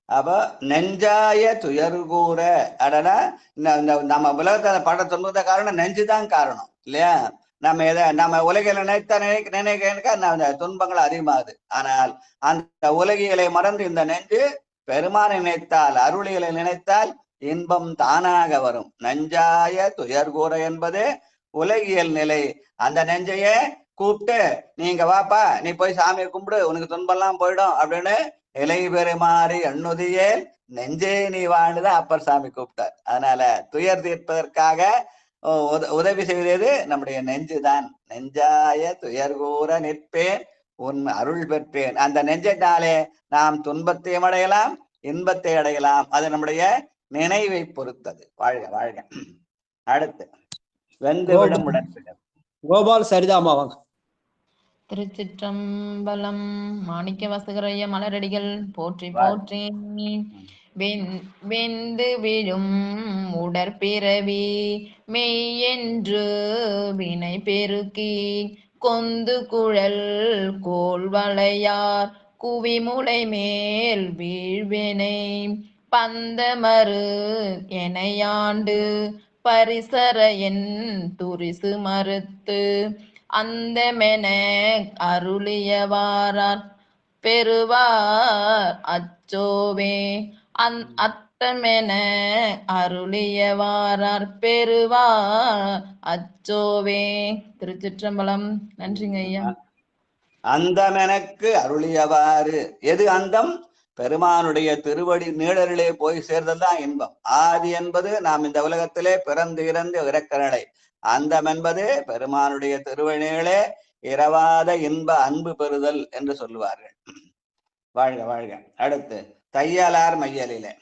Speaker 8: அப்ப நெஞ்சாய துயர் கூற அடனா நம்ம உலகத்தை படம் சொல்லுவத காரணம் நெஞ்சுதான் காரணம் இல்லையா? நம்ம உலகில நினைக்க துன்பங்கள் அதிகமாகுது. ஆனால் அந்த உலகியலை மறந்து இந்த நெஞ்சு பெருமானை நினைத்தால், அருளியலை நினைத்தால் இன்பம் தானாக வரும். நெஞ்சாய துயர் கூற என்பது உலகியல் நிலை. அந்த நெஞ்சையே கூப்பிட்டு நீங்க வாப்பா, நீ போய் சாமியை கும்பிடு, உனக்கு துன்பம்லாம் போயிடும் அப்படின்னு இலை பெருமாறி எண்ணுதியே நெஞ்சே நீ வாழ்ந்துதான் அப்பர் சாமி கூப்பிட்டார். அதனால துயர் தீர்ப்பதற்காக உதவி செய்தது நம்முடைய நெஞ்சுதான். நெஞ்சாய துயர்கூற நிற்பேன் உன் அருள் பெற்றேன். அந்த நெஞ்சினாலே நாம் துன்பத்தையும் அடையலாம், இன்பத்தை அடையலாம். அது நம்முடைய நினைவை பொறுத்தது. வாழ்க வாழ்க. அடுத்து வெந்து விடும் உடன்பிறர்.
Speaker 2: கோபால் சரிதாமா வாங்க.
Speaker 4: திருச்சிற்றம்பலம். மாணிக்க வாசகரைய மலரடிகள் போற்றி போற்றி. வெந்து விழும் உடற்பிறவி மெய்யென்று வினை பெருக்கி கொந்து குழல் கோல்வளையார் குவிமுலை மேல் வீழ்வினை பந்தமரு எனையாண்டு பரிசரையன் துரிசு மறுத்து அந்தமென அருளியவாரார் பெறுவார் அச்சோவே. அத்தமென அருளியவாரார் பெறுவார் அச்சோவே. திருச்சிற்றம்பலம். நன்றிங்க ஐயா.
Speaker 8: அந்தமெனக்கு அருளியவாறு. எது அந்தம்? பெருமானுடைய திருவடி நீழலிலே போய் சேர்ந்தது தான் இன்பம். ஆதி என்பது நாம் இந்த உலகத்திலே பிறந்து இறந்து இறக்கநிலை. அந்தம் என்பது பெருமானுடைய திருவடிகளே இரவாத இன்ப அன்பு பெறுதல் என்று சொல்லுவார்கள். வாழ்க வாழ்க. அடுத்து தையலார் மையலிலே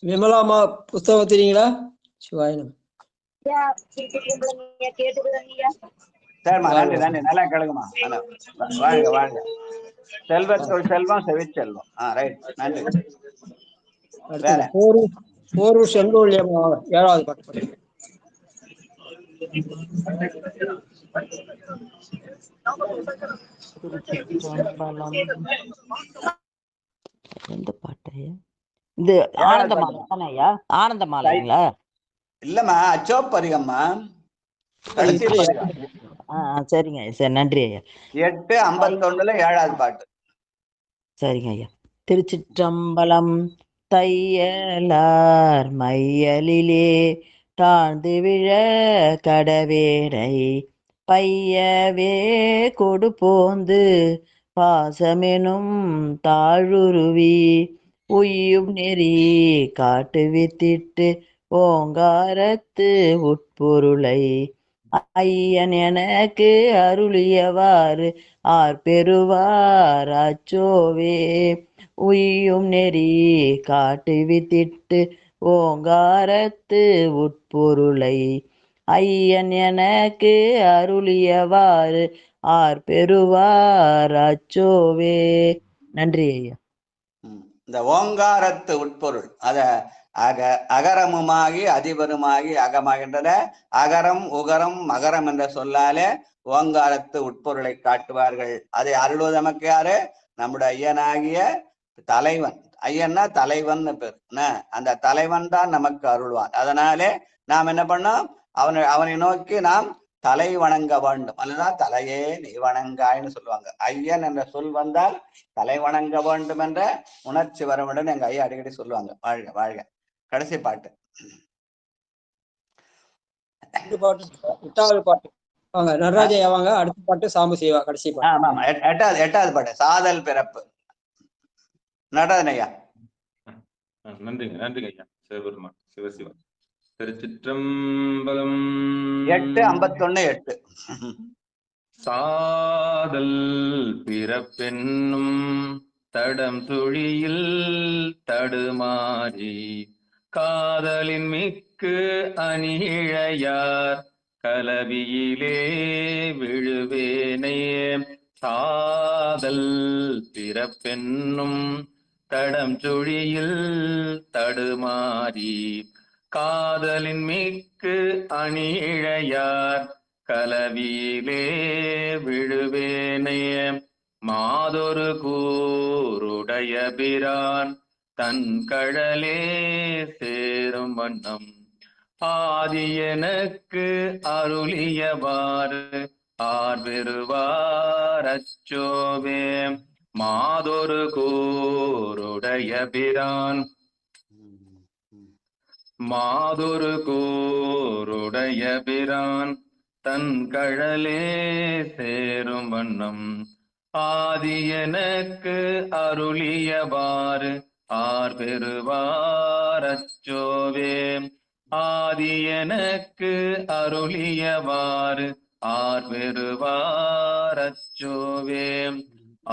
Speaker 2: விமலாமா புஸ்தகம் தெரியுங்களா? சிவாயினம்.
Speaker 8: சரிம்மா, நன்றி நன்றி. நல்லா கேளுங்கம்மா. வாழ்க வாழ்க. செல்வத்தோடு செல்வம் செவிச்செல்வம். ரைட், நன்றி. வேற
Speaker 2: போரூர் செங்கோலியம்மா 7வது பாட்டு.
Speaker 13: எந்த பாட்டு? இது ஆனந்தமாலை தானே ஐயா? ஆனந்தமாலைங்களா?
Speaker 8: இல்லம்மா, அச்சோப்பரிகம்மா. கடைசி பதிகம்.
Speaker 13: சரிங்க ஐயா. சரி, நன்றி ஐயா.
Speaker 8: 8:51 7வது பாட்டு.
Speaker 13: சரிங்க ஐயா. திருச்சிற்றம்பலம். தையலார் மையலிலே தாழ்ந்து விழ கடவேரை பையவே கொடு போந்து பாசமெனும் தாழுருவி உய்யும் நெறி காட்டுவித்திட்டு ஓங்காரத்து உட்பொருளை ஐயன் எனக்கு அருளியவாறு ஆர்பெறுவார் அச்சோவே. உய்யும் நெறி காட்டுவித்திட்டு ஓங்காரத்து உட்பொருளை ஐயன் எனக்கு அருளியவாறு ஆர்பெறுவார் அச்சோவே. நன்றி ஐயா.
Speaker 8: இந்த ஓங்காரத்து உட்பொருள் அத அகரமுமாகி அதிபருமாகி அகமாகின்றன. அகரம் உகரம் மகரம் என்ற சொல்லாலே ஓங்காரத்து உட்பொருளை காட்டுவார்கள். அதை அருள்வது நமக்கு யாரு? நம்முடைய ஐயனாகிய தலைவன். ஐயன்னா தலைவன் பேர். அந்த தலைவன் தான் நமக்கு அருள்வான். அதனாலே நாம் என்ன பண்ணோம்? அவனை நோக்கி நாம் தலை வணங்க வேண்டும். அதுதான் தலையே நீ வணங்காய்ன்னு சொல்லுவாங்க. ஐயன் என்ற சொல் வந்தால் தலை வணங்க வேண்டும் என்ற உணர்ச்சி வர வேண்டும். எங்க ஐயா அடிக்கடி சொல்லுவாங்க. வாழ்க வாழ்க. கடைசி பாட்டு
Speaker 2: 8வது பாட்டு வாங்க. நடராஜையா வாங்க. அடுத்த பாட்டு சாம்பு செய்வா. கடைசி பாட்டு.
Speaker 8: ஆமா, 8வது பாட்டு சாதல் பிறப்பு. நடராஜன் ஐயா.
Speaker 1: நன்றிங்க நன்றிங்க ஐயா. சிவபெருமான் சிவசிவன். திருச்சிற்றம்பலம்.
Speaker 8: 8:51
Speaker 1: சாதல் பிறப்பென்னும் தடம் துழியில் தடுமாறி காதலின் மிக்கு அணிழையார் கலவியிலே விழுவேனே. சாதல் பிறப்பென்னும் தடம் சுழியில் தடுமாறி காதலின் மிக்கு அணிழையார் கலவியிலே விழுவேனே. மாதொரு கூருடைய பிரான் தன் கழலே சேரும் வண்ணம் ஆதி எனக்கு அருளியவாறு ஆர்பெறுவார் அச்சோவே. மாதொரு கூருடைய பிரான் மாதொரு கூருடைய பிரான் தன் கழலே சேரும் வண்ணம் ஆதி எனக்கு அருளியவாறு ஆர்பெறுவார் அச்சோவே. ஆதி எனக்கு அருளியவாறு ஆர் பெறுவார் அச்சோவே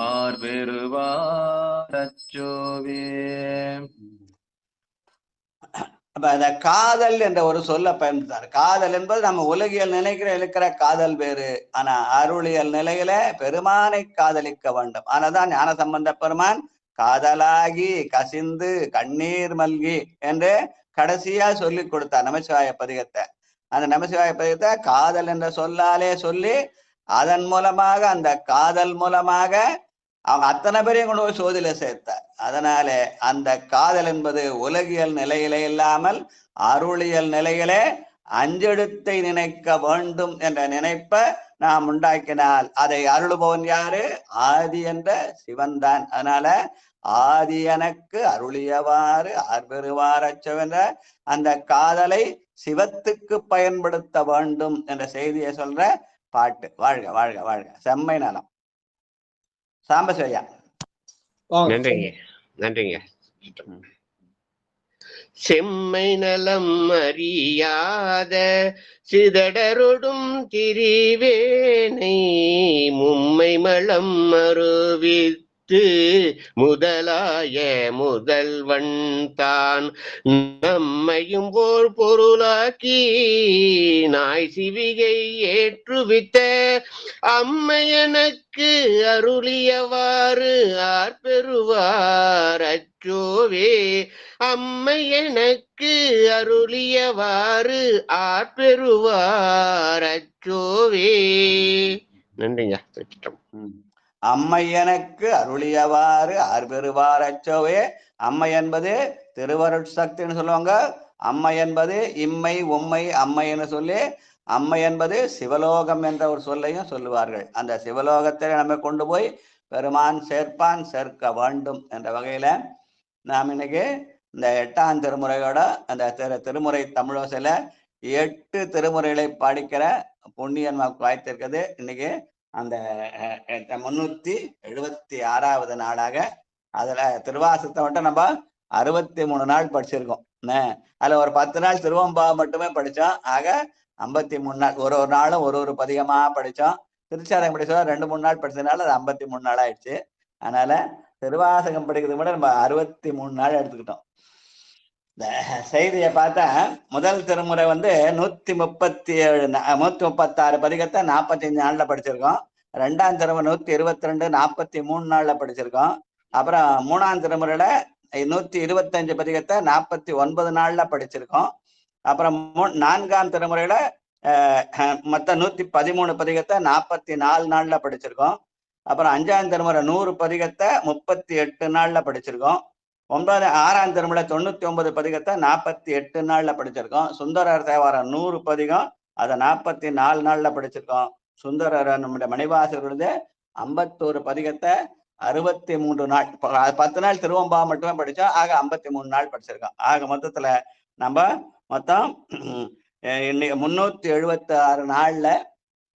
Speaker 1: ஆர் பெறுவார் அச்சோவே.
Speaker 8: அப்ப அந்த காதல் என்ற ஒரு சொல்ல பயன்படுத்தார். காதல் என்பது நம்ம உலகியல் நிலைக்கிற இருக்கிற காதல் வேறு. ஆனா அருளியல் நிலையில பெருமானை காதலிக்க வேண்டும். ஆனாதான் ஞான சம்பந்த பெருமான் காதலாகி கசிந்து கண்ணீர் மல்கி என்று கடைசியா சொல்லி கொடுத்தார் நமசிவாய பதிகத்தை. அந்த நமசிவாய பதிகத்தை காதல் என்ற சொல்லாலே சொல்லி அதன் மூலமாக அந்த காதல் மூலமாக அவங்க அத்தனை பேரையும் கொண்டு போய் சோதியில சேர்த்தார். அதனால அந்த காதல் என்பது உலகியல் நிலையிலே இல்லாமல் அருளியல் நிலையிலே அஞ்செழுத்தை நினைக்க வேண்டும் என்ற நினைப்பை நாம் உண்டாக்கினால் அதை அருளுபவன் யாரு? ஆதி என்ற சிவன் தான். அதனால ஆதி எனக்கு அருளியவாறு ஆர்பெறுவார் அச்சவென்ற அந்த காதலை சிவத்துக்கு பயன்படுத்த வேண்டும் என்ற செய்தியை சொல்ற பாட்டு. வாழ்க வாழ்க வாழ்க. செம்மை நலம். சாம்பசிவையா.
Speaker 9: நன்றிங்க நன்றிங்க. செம்மை நலம் அறியாத சிதடரொடும் திரிவேனை மும்மை மலம் மறுவித்து முதலாய முதல்வன் தான் நம்மையும் ஓர் பொருளாக்கி நாய் சிவிகை ஏற்றுவித்த அம்மை எனக்கு அருளியவாறு ஆர் பெறுவார் அச்சோவே அம்மை எனக்கு அருளியவாறு ஆர் பெறுவார் அச்சோவே. நன்றிங்க.
Speaker 8: அம்மை எனக்கு அருளியவாறு ஆர் பெறுவார் அச்சோவே. அம்மை என்பது திருவருட்சக்தின்னு சொல்லுவாங்க. அம்மை என்பது இம்மை உம்மை அம்மைன்னு சொல்லி அம்மை என்பது சிவலோகம் என்ற ஒரு சொல்லையும் சொல்லுவார்கள். அந்த சிவலோகத்தை நம்ம கொண்டு போய் பெருமான் சேர்ப்பான், சேர்க்க வேண்டும் என்ற வகையில நாம் இன்னைக்கு இந்த 8ஆம் திருமுறையோட அந்த திருமுறை தமிழோசையில 8 திருமுறைகளை படிக்கிற புண்ணியன் வாய்த்திருக்கிறது. இன்னைக்கு அந்த 376வது நாளாக. அதுல திருவாசகத்தை மட்டும் நம்ம 63 நாள் படிச்சிருக்கோம். அதுல ஒரு 10 நாள் திருவம்பாவை மட்டுமே படிச்சோம். ஆக 53 நாள். ஒரு நாளும் ஒரு பதிகமா படிச்சோம். திருச்சாரம் படிச்சோம் 2-3 நாள் படிச்சதுனால அது 53 நாள் ஆயிடுச்சு. அதனால திருவாசகம் படிக்கிறது கூட நம்ம 63 நாள் எடுத்துக்கிட்டோம். இந்த செய்தியை பார்த்தா முதல் திருமுறை 137 136 பதிகத்தை 45 நாள்ல படிச்சிருக்கோம். 2ஆம் திருமுறை 122 43 நாள்ல படிச்சிருக்கோம். அப்புறம் 3ஆம் திருமுறையில 125 பதிகத்தை 49 நாள்ல படிச்சிருக்கோம். அப்புறம் 4ஆம் திருமுறையில மொத்தம் 113 பதிகத்தை 44 நாள்ல படிச்சிருக்கோம். அப்புறம் 5ஆம் திருமுறை 100 பதிகத்தை 38 நாள்ல படிச்சிருக்கோம். 6ஆம் திருமுறை 99 பதிகத்தை 48 நாள்ல படிச்சிருக்கோம். சுந்தரர் தேவாரம் 100 பதிகம் அதை 44 நாள்ல படிச்சிருக்கோம். சுந்தரர் நம்முடைய மணிவாசகருடைய 51 பதிகத்தை 63 நாள், 10 நாள் திருவம்பா மட்டுமே படிச்சோம். ஆக 53 நாள் படிச்சிருக்கோம். ஆக மொத்தத்துல நம்ம மொத்தம் இன்னைக்கு 376 நாள்ல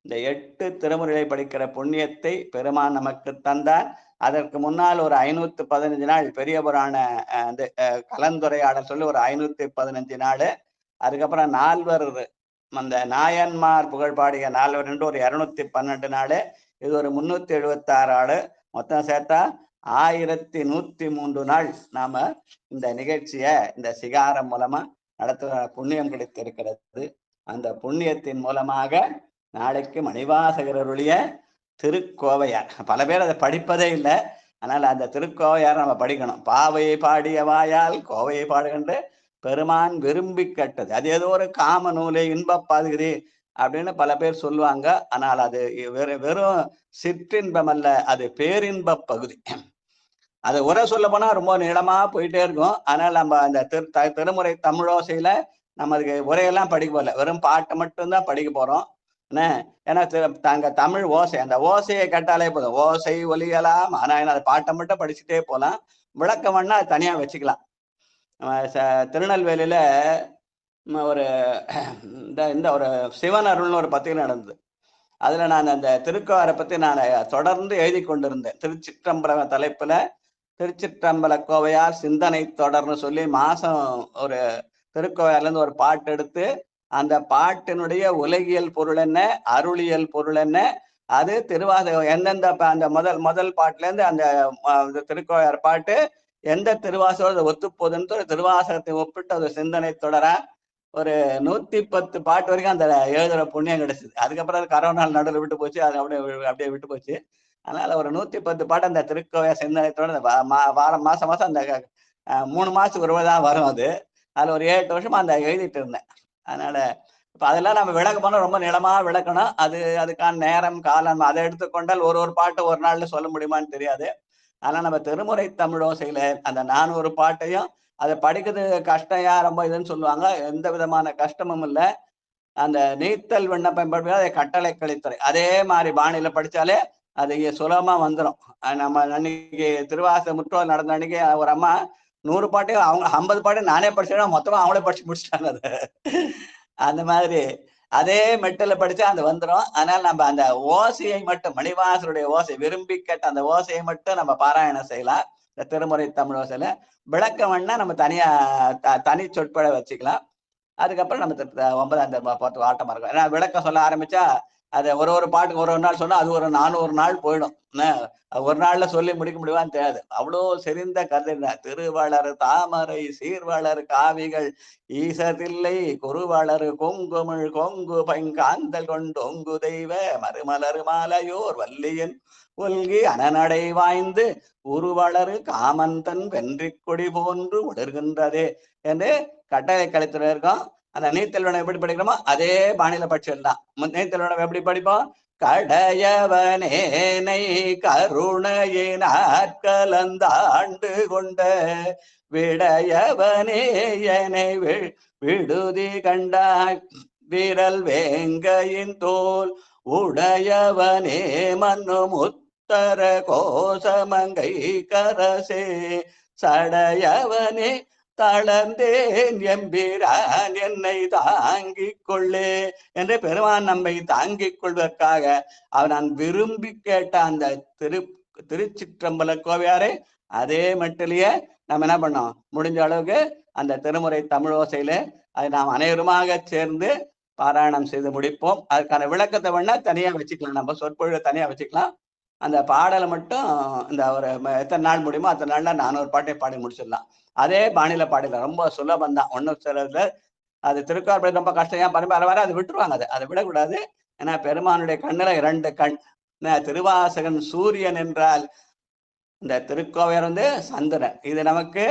Speaker 8: இந்த 8 திருமுறைகளை படிக்கிற புண்ணியத்தை பெருமான் நமக்கு தந்தார். அதற்கு முன்னால் ஒரு 515 நாள் பெரிய புராண கலந்துரையாடல் சொல்லி ஒரு 515 நாள். அதுக்கப்புறம் 4 அந்த நாயன்மார் புகழ் பாடிய 4 ஒரு 212 நாள். இது ஒரு 376 நாள். மொத்தம் சேர்த்தா 1103 நாள் நாம இந்த நிகழ்ச்சியை இந்த சிகாரம் மூலமா நடத்துகிற புண்ணியம் கிடைத்திருக்கிறது. அந்த புண்ணியத்தின் மூலமாக நாளைக்கு மணிவாசகருடைய திருக்கோவையார், பல பேர் அதை படிப்பதே இல்லை. அதனால அந்த திருக்கோவையார் நம்ம படிக்கணும். பாவையை பாடிய வாயால் கோவையை பாடுகின்ற பெருமான் விரும்பி கேட்டது. அது ஏதோ ஒரு காம நூலை இன்ப பாதுகிறே அப்படின்னு பல பேர் சொல்லுவாங்க. ஆனால் அது வெறும் சிற்றின்பம் அல்ல, அது பேரின்ப பகுதி. அது உரை சொல்ல போனா ரொம்ப நீளமா போயிட்டே இருக்கும். அதனால நம்ம அந்த திருமுறை தமிழோசையில நம்ம அதுக்கு உரையெல்லாம் படிக்க போகல, வெறும் பாட்டை மட்டும்தான் படிக்க போறோம். ஏன்னா தாங்க தமிழ் ஓசை, அந்த ஓசையை கேட்டாலே போதும், ஓசை ஒலியலாம். ஆனா அந்த பாட்டை மட்டும் படிச்சுட்டே போகலாம். விளக்கம் வேணா அது தனியா வச்சுக்கலாம். திருநெல்வேலியில ஒரு இந்த ஒரு சிவன் அருள்னு ஒரு பத்திரிகை நடந்தது. அதுல நான் அந்த திருக்கோவரை பத்தி நான் தொடர்ந்து எழுதி கொண்டிருந்தேன். திருச்சிற்றம்பல தலைப்புல திருச்சிற்றம்பல கோவையார் சிந்தனை தொடர்னு சொல்லி மாசம் ஒரு திருக்கோயில இருந்து ஒரு பாட்டு எடுத்து அந்த பாட்டினுடைய உலகியல் பொருள் என்ன, அருளியல் பொருள் என்ன, அது திருவாசகம் எந்தெந்த அந்த முதல் பாட்டுல இருந்து அந்த திருக்கோயார் பாட்டு எந்த திருவாசகம் ஒத்து போகுதுன்னு திருவாசகத்தை ஒப்பிட்டு அது சிந்தனை தொடர ஒரு 110 பாட்டு வரைக்கும் அந்த எழுதுற புண்ணியம் கிடைச்சது. அதுக்கப்புறம் அது கரோனால் நடுவில் விட்டு போச்சு, அது அப்படியே விட்டு போச்சு. அதனால ஒரு 110 பாட்டு அந்த திருக்கோய சிந்தனை தொடர் மாசம் அந்த 3 மாசத்துக்கு ஒருவதான் வரும். அதுல ஒரு 7 வருஷமா அந்த எழுதிட்டு இருந்தேன். அதனால இப்ப அதெல்லாம் நம்ம விளக்க போனா ரொம்ப நிலமா விளக்கணும். அதுக்கான நேரம் காலம் அதை எடுத்துக்கொண்டால் ஒரு பாட்டு ஒரு நாள்ல சொல்ல முடியுமான்னு தெரியாது. அதனால நம்ம திருமுறை தமிழோசையில அந்த 400 பாட்டையும் அதை படிக்கிறது கஷ்டம் ரொம்ப இதுன்னு சொல்லுவாங்க. எந்த விதமான கஷ்டமும் இல்லை. அந்த நீத்தல் விண்ணப்பம் அதை கட்டளை கழித்துறை அதே மாதிரி பாணியில படிச்சாலே அது சுலபமா வந்துடும். நம்ம அன்னைக்கு திருவாச முற்றோல் நடந்த அன்னைக்கு ஒரு அம்மா 100 பாட்டையும் அவங்க 50 பாட்டையும் நானே படிச்சேன்னா மொத்தமா அவங்களே படிச்சு முடிச்சிட்டாங்க. அது அந்த மாதிரி அதே மெட்டில படிச்சா அது வந்துடும். அதனால நம்ம அந்த ஓசையை மட்டும் மணிவாசருடைய ஓசை விரும்பி கேட்ட அந்த ஓசையை மட்டும் நம்ம பாராயணம் செய்யலாம். இந்த திருமுறை தமிழ் ஓசையில விளக்கம் வேணா நம்ம தனி சொற்பொழி வச்சுக்கலாம். அதுக்கப்புறம் நம்ம 9ஆம் தேதி ஆட்டமா இருக்கும். ஏன்னா விளக்கம் சொல்ல ஆரம்பிச்சா அதை ஒரு பாட்டுக்கு ஒரு நாள் சொன்னா அது ஒரு 400 நாள் போயிடும். ஒரு நாள்ல சொல்லி முடிக்க முடியுமான்னு தெரியாது. அவ்வளோ செறிந்த கருத்து. திருவளர் தாமரை சீர்வளர் காவிகள் ஈசதில்லை குருவளர் கொங்குமிழ் கொங்கு பைங்காந்தல் கொண்டொங்கு தெய்வ மறுமலர் மாலையோர் வல்லியன் ஒல்கி அனநடை வாய்ந்து உருவளரு காமந்தன் வென்றிக் கொடி போன்று உடர்கின்றதே என்று கட்டளை கழித்துறை இருக்கும். அந்த நீத்தல்வனம் எப்படி படிக்கிறோமோ அதே பாணியில படிச்சிடலாம். நீத்தல்வனம் எப்படி படிப்போம்? கடையவனேனை கருணையினாட்கலந்தாண்டு கொண்ட விடையவனேயனை விடுதி கண்டாய் விரல் வேங்கையின் தோல் உடையவனே மன்னும் உத்தர கோசமங்கை கரசே சடையவனே தளர்ந்தேன் எம்பிரான் என்னை தாங்கிக் கொள்ளே என்று பெருமான் நம்மை தாங்கிக் கொள்வதற்காக நான் விரும்பி கேட்ட அந்த திருச்சிற்றம்பல கோவையாரை அதே மட்டிலேயே நம்ம என்ன பண்ணோம், முடிஞ்ச அளவுக்கு அந்த திருமுறை தமிழோசையில அதை நாம் அனைவருமாக சேர்ந்து பாராயணம் செய்து முடிப்போம். அதுக்கான விளக்கத்தை வேணா தனியா வச்சுக்கலாம், நம்ம சொற்பொழிவை தனியா வச்சுக்கலாம். அந்த பாடலை மட்டும் இந்த ஒரு எத்தனை நாள் முடியுமோ அத்தனை நாள்ல 400 பாட்டை பாடி முடிச்சிடலாம். அதே பாணியில பாடிடலாம். ரொம்ப சுலபம் தான். ஒன்றும் சிலதுல அது திருக்கார்படி ரொம்ப கஷ்டம் பரம்பரை வர அதை விட்டுருவாங்க. அதை விடக்கூடாது. ஏன்னா பெருமானுடைய கண்ணுல 2 கண். திருவாசகன் சூரியன் என்றால் இந்த திருக்கோவையர் சந்திரன். இது நமக்கு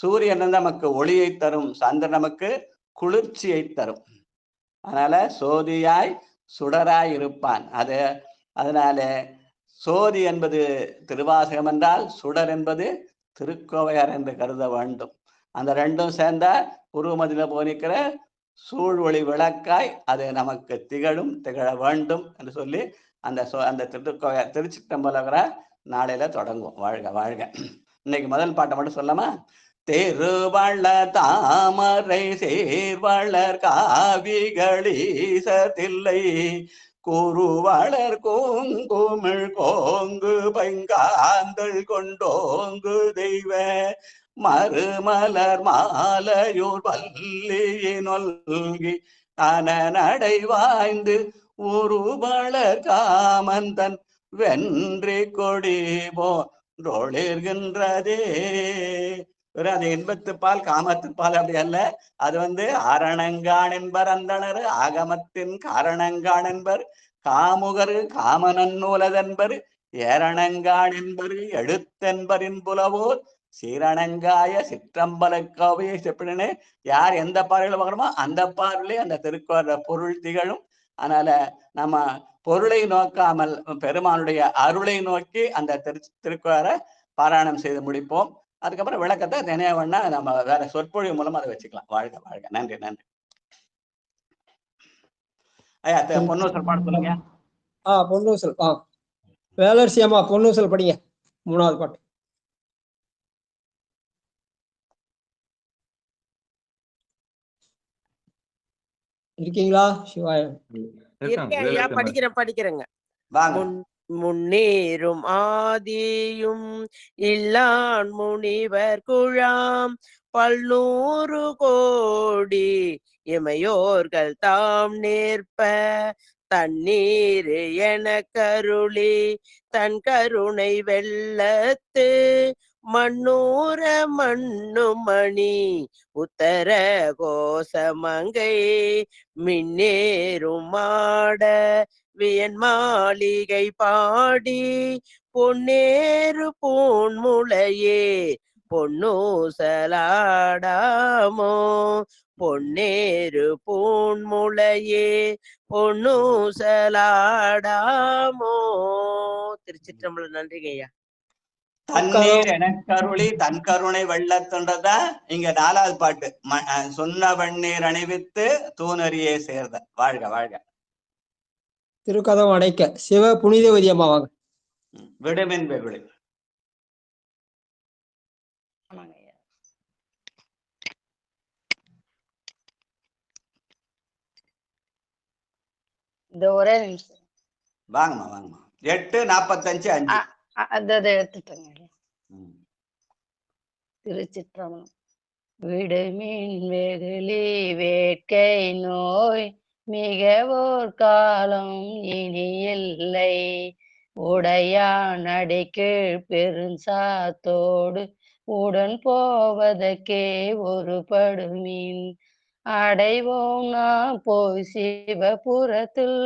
Speaker 8: சூரியன் நமக்கு ஒளியை தரும், சந்திரன் நமக்கு குளிர்ச்சியை தரும். அதனால சோதியாய் சுடராய் இருப்பான். அதனால சோதி என்பது திருவாசகம் என்றால் சுடர் என்பது திருக்கோவையார் என்று கருத வேண்டும். அந்த 2ம் சேர்ந்த உருவமதில போனிக்கிற சூழ் ஒளி விளக்காய் அது நமக்கு திகழ வேண்டும் என்று சொல்லி அந்த திருக்கோவையார் திருச்சிற்றம்பலங்கிற நாளையில தொடங்குவோம். வாழ்க வாழ்க. இன்னைக்கு முதல் பாட்டை மட்டும் சொல்லாமா? திருவள்ள தாமரை சேர்வளர் காவிகளீசதில்லை குருவளர் கோங்குமிழ் கோங்கு பைங்காந்தல் கொண்டோங்கு தெய்வ மறுமலர் மாலையூர் வல்லியினொல்கி அனநடை வாய்ந்து உருவளர் காமந்தன் வென்றி கொடி போன்றொளிர்கின்றதே. அது இன்பத்துப்பால் காமத்துப்பால் அப்படி அல்ல. அது ஆரணங்கான் என்பர் அந்தணர் ஆகமத்தின் காரணங்கான் என்பர் காமுகர் காமனன் நூலதென்பர் ஏரணங்கான் என்பர் எழுத்தென்பரின் புலவோர் சீரணங்காய சிற்றம்பல கோவையை செப்பினே. யார் எந்த பார்வையில பார்க்கணுமோ அந்த பார்வையிலே அந்த திருக்கோர பொருள் திகழும். அதனால நம்ம பொருளை நோக்காமல் பெருமானுடைய அருளை நோக்கி அந்த திருக்கோர பாராயணம் செய்து முடிப்போம். அதுக்கப்புறம் விளக்கத்தை நினைவண்ணா நம்ம வேற சொற்பொழிவு மூலம் அதை வச்சுக்கலாம். வாழ்க வாழ்க. நன்றி நன்றி. ஐயா பொன்னூசல் பாட சொல்லுங்க.
Speaker 2: பொன்னூசல் வேலரசி அம்மா பொன்னூசல் படிங்க. 3வது பாட்டு. இருக்கீங்களா? சிவாயம்
Speaker 14: படிக்கிறேங்க.
Speaker 6: முன்னேறும் ஆதியும் இல்லான் முனிவர் குழாம் 100 கோடி இமையோர்கள் தாம் நேர்ப்ப தண்ணீர் என கருளி தன் கருணை வெள்ளத்து மண்ணூர மண்ணுமணி உத்தர கோசமங்கை மின்னேறும் மாட வியன் மாளிகை பாடி பொன்னேறு பூன்முளையே பொன்னூசலாடாமோ பொன்னேறு பூன்முளையே பொன்னூசலாடாமோ. திருச்சிற்றம்பலம். நன்றிங்க ஐயா.
Speaker 8: தண்ணீர் என கருளி தன் கருணை வெள்ளத்துன்றதா இங்க 4வது பாட்டு. சொன்ன வெண்ணீர் அணிவித்து தூணறியே சேர்ந்த. வாழ்க வாழ்க.
Speaker 2: திருக்கதம் அடைக்க சிவ புனிதவதி அம்மா வாங்க.
Speaker 8: விடுமின் வெகுளி.
Speaker 5: இந்த ஒரே நிமிஷம்
Speaker 8: வாங்கம்மா வாங்கம்மா. 8:45
Speaker 5: அதை எடுத்துட்டேங்க. திருச்சிற்றம்பலம். விடுமின் வெகுளி வேட்கை நோய் மிக ஓர் காலம் இனி இல்லை உடையான் அடிக்கீழ் பெருஞ்சாத்தோடு உடன் போவதற்கே ஒரு படுமின் அடைவோம் நாம் போய் சிவபுரத்தில்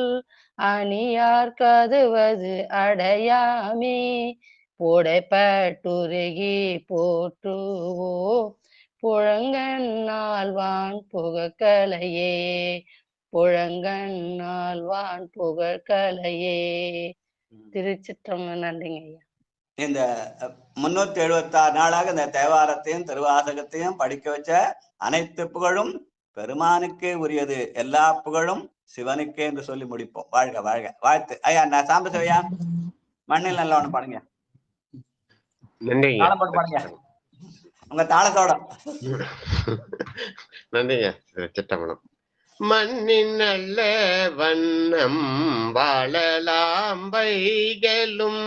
Speaker 5: அணியார் கதுவது அடையாமே புடைப்பட்டுருகி போற்றுவோ புழங்கன்னால்வான் புகக்கலையே புழங்கன்னால்வான் புகழ்கலையே. திருச்சிற்றம்பலம். நன்றிங்க ஐயா.
Speaker 8: இந்த 376 நாளாக இந்த தேவாரத்தையும் திருவாசகத்தையும் படிக்க வச்ச அனைத்து புகழும் பெருமானுக்கே உரியது. எல்லா புகழும் சிவனுக்கே என்று சொல்லி முடிப்போம். வாழ்க வாழ்க. வாழ்த்து. ஐயா நான் சாம்ப சிவையா மண்ணில் நல்ல ஒண்ணு பாடுங்க. தாளம் போட்டு பாடுங்க உங்க தாளத்தோட.
Speaker 9: நன்றிங்க. சிற்றம்பலம். மண்ணின் நல்ல வண்ணம் வாழலாம் வைகளும்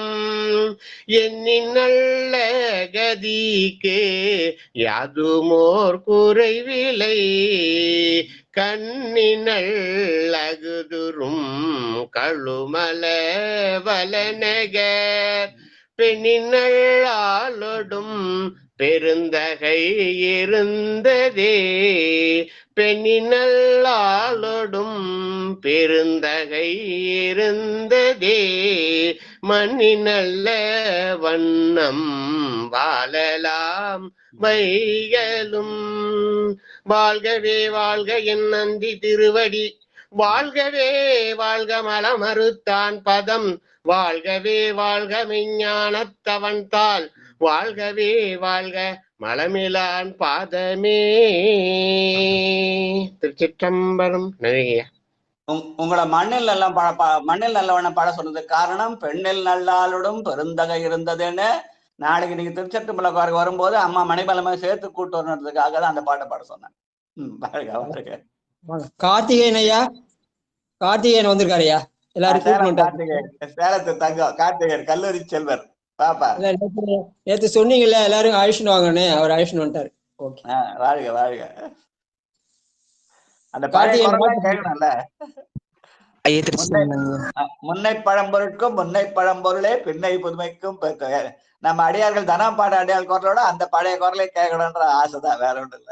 Speaker 9: எண்ணின் நல்ல கதிக்கு யாதுமோர் குறைவிலை கண்ணினள் அகுதுரும் கழுமல வலநகர் பெண்ணினள் ஆளொடும் பெருந்தகை இருந்ததே பெண்ணினள் ஆளொடும் பெருந்தகை இருந்ததே மண்ணினல்ல வண்ணம் வாழலாம் வைகளும். வாழ்கவே வாழ்க என் நந்தி திருவடி வாழ்கவே வாழ்க மலமறுத்தான் பதம் வாழ்கவே வாழ்க மெஞ்ஞானத்தவன் தாள் வாழ்கவே வாழ்க மலமிலான் பாதமே. திருச்சிற்றம்பலம். நன்றியா.
Speaker 8: உங்களை மண்ணில் நல்ல மண்ணில் நல்லவன பாட சொன்னதுக்கு காரணம் பெண்ணில் நல்லாளுடன் பெருந்தகை இருந்ததுன்னு நாளைக்கு நீங்க திருச்சிற்றம்பலம் வரும்போது அம்மா மணிபலமை சேர்த்து கூட்டு வரணுன்றதுக்காக தான் அந்த பாட்டை பாட சொன்னேன்.
Speaker 2: கார்த்திகேயன் ஐயா, கார்த்திகேயன் வந்திருக்காரு ஐயா. எல்லாரும்
Speaker 8: சேலத்து தங்கம் கார்த்திகேயன் கல்லூரி செல்வர் பாப்பா.
Speaker 2: நேத்து சொன்னீங்கல்ல எல்லாரும் அழிச்சுன்னு வாங்கன்னு, அவர் அழிச்சுன்னு வந்துட்டாரு.
Speaker 8: வாழ்க வாழ்க. அந்த பாட்டிய கேட்கணும்ல. முன்னை பழம்பொருட்கும் முன்னை பழம்பொருளே பின்னை புதுமைக்கும் நம்ம அடியார்கள் தனம் பாட அடியாள் குரலோட அந்த பழைய குரலை கேட்கணும்ன்ற ஆசைதான், வேற ஒன்றும் இல்ல.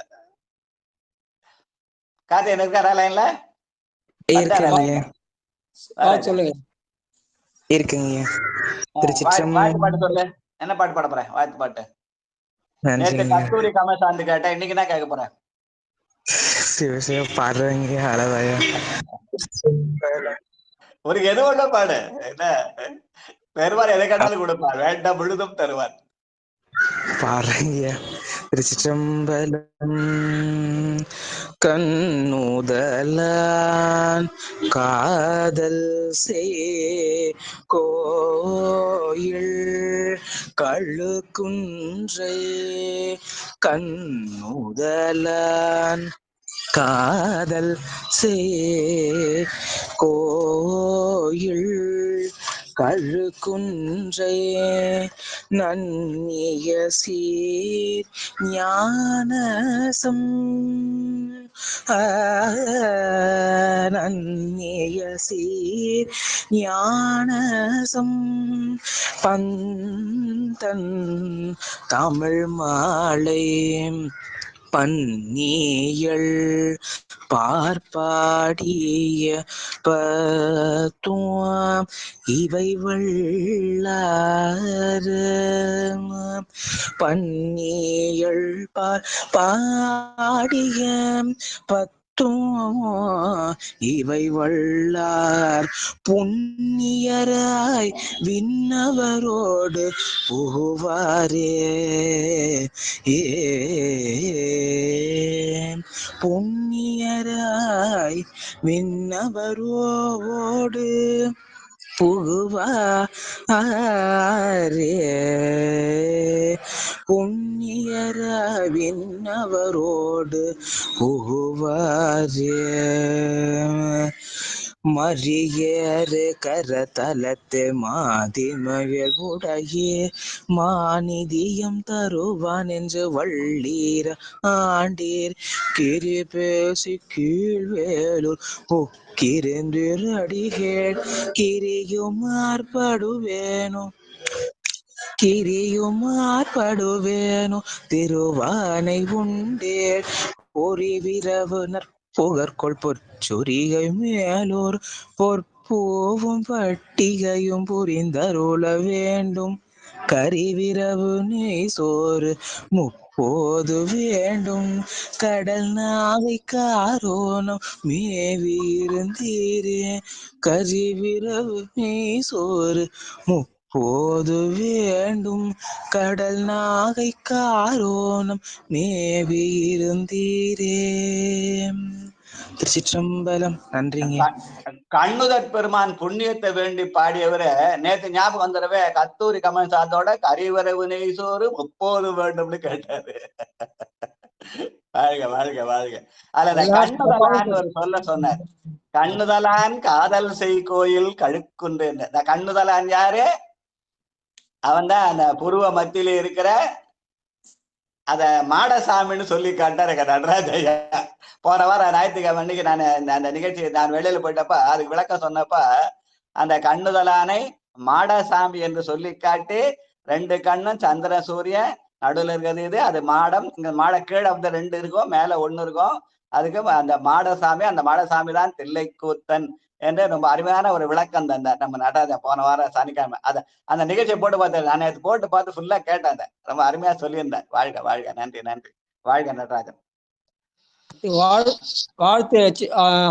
Speaker 8: கார்த்திகேயன் இருக்காரா லைன்ல?
Speaker 2: சொல்லுங்க.
Speaker 20: இருக்குங்க.
Speaker 8: வாழ்த்து பாட்டு சொல்லு. என்ன பாட்டு பாட போறேன்? வாழ்த்து பாட்டு. நேற்று கஸ்தூரி கமசாந்து கேட்டேன், இன்னைக்கு என்ன கேட்க போறேன்?
Speaker 20: சிவசிவ பாடுறீங்க அளவாயா
Speaker 8: ஒரு எது ஒண்ணு பாடு. என்ன பெருமாள் எதை கேட்டாலும் கொடுப்பார், வேண்டாம் முழுதும் தருவார்.
Speaker 20: பாடுறீங்க. திருச்சிற்றம்பலம். கண்ணுதலான் காதல் சே கோயில் கழுக்குன்றை கண்ணுதலான் காதல் சே கோயில் கழுக்குன்றை நன்னிய சீர் ஞானசம் நன்னிய சீர் ஞானசம் பந்தன் தமிழ் மாலை பன்னியள் பார்ப்பாடிய பத்துவம் இவை வல்லாறு பன்னியள் பார்ப்பாடிய இவை வல்லார் புண்ணியராய் விண்ணவரோடு புகுவாரே புண்ணியராய் விண்ணவரோடு புகுவாரே புண்ணியராய் விண்ணவரோடு புகுவாரே மறியேறு கரதலத்து மாதிமகள் உடையே மாநிதியம் தருவான் என்று வள்ளீர் ஆண்டீர் கிரி பேசி கீழ்வேலூர் ஒக்கிருந்திரு அடிகேள் கிரியுமார்படுவேனோ திருவானை உண்டேள் பொறிவிரவு புகற்கொள் பொற்சொரிகை மேலோர் பொற்பூவும் பட்டிகையும் புரிந்தருள வேண்டும் கரிவிரவு நெய் சோறு முப்போது வேண்டும் கடல் நாவை காரோனம் மேவியிருந்தீரே கரிவிரவு நெய் சோறு போது வேண்டும் கடல் நாகை காரோனம் மேவி இருந்தீரே. திருச்சிற்றம்பலம். நன்றிங்க.
Speaker 8: கண்ணுதற் பெருமான் புண்ணியத்தை வேண்டி பாடியவரை நேத்து ஞாபகம் வந்துடவே கத்தூரி கமல் சாத்தோட கரிவரவு நெய்சோறு 30 வேண்டும்னு கேட்டாரு. வாழ்க வாழ்க வாழ்க. அதுல கண்ணுதலான் ஒரு சொல்ல சொன்னார். கண்ணுதலான் காதல் செய் கோயில் கழுக்குன்று. இந்த கண்ணுதலான் யாரு? அவன் தான் அந்த புருவ மத்தியில இருக்கிற அத மாடசாமின்னு சொல்லி காட்டாரு நடராஜ ஐயா. போன வாரம் ஞாயிற்றுக்கிழமை அன்னைக்கு நான் அந்த நிகழ்ச்சி நான் வெளியில போயிட்டப்ப அதுக்கு விளக்கம் சொன்னப்ப அந்த கண்ணுதலானை மாடசாமி என்று சொல்லி காட்டி 2 கண்ணும் சந்திர சூரியன் நடுவில் இருக்கிறது இது. அது மாடம். இங்க மாட கீழே வந்து 2 இருக்கும், மேல 1 இருக்கும். அதுக்கு அந்த மாடசாமி, அந்த மாடசாமி தான் தில்லைக்கூத்தன் என்று ரொம்ப அருமையான ஒரு விளக்கம் தந்தார் நம்ம நடராஜன் போன வாரம் சனிக்கிழமை. அந்த நிகழ்ச்சியை போட்டு பார்த்தேன். நான் நேற்று போட்டு பார்த்து ஃபுல்லா கேட்டேன். ரொம்ப அருமையா சொல்லியிருந்தேன். வாழ்க வாழ்க. நன்றி நன்றி. வாழ்க நடராஜன்.
Speaker 2: வாழ்த்து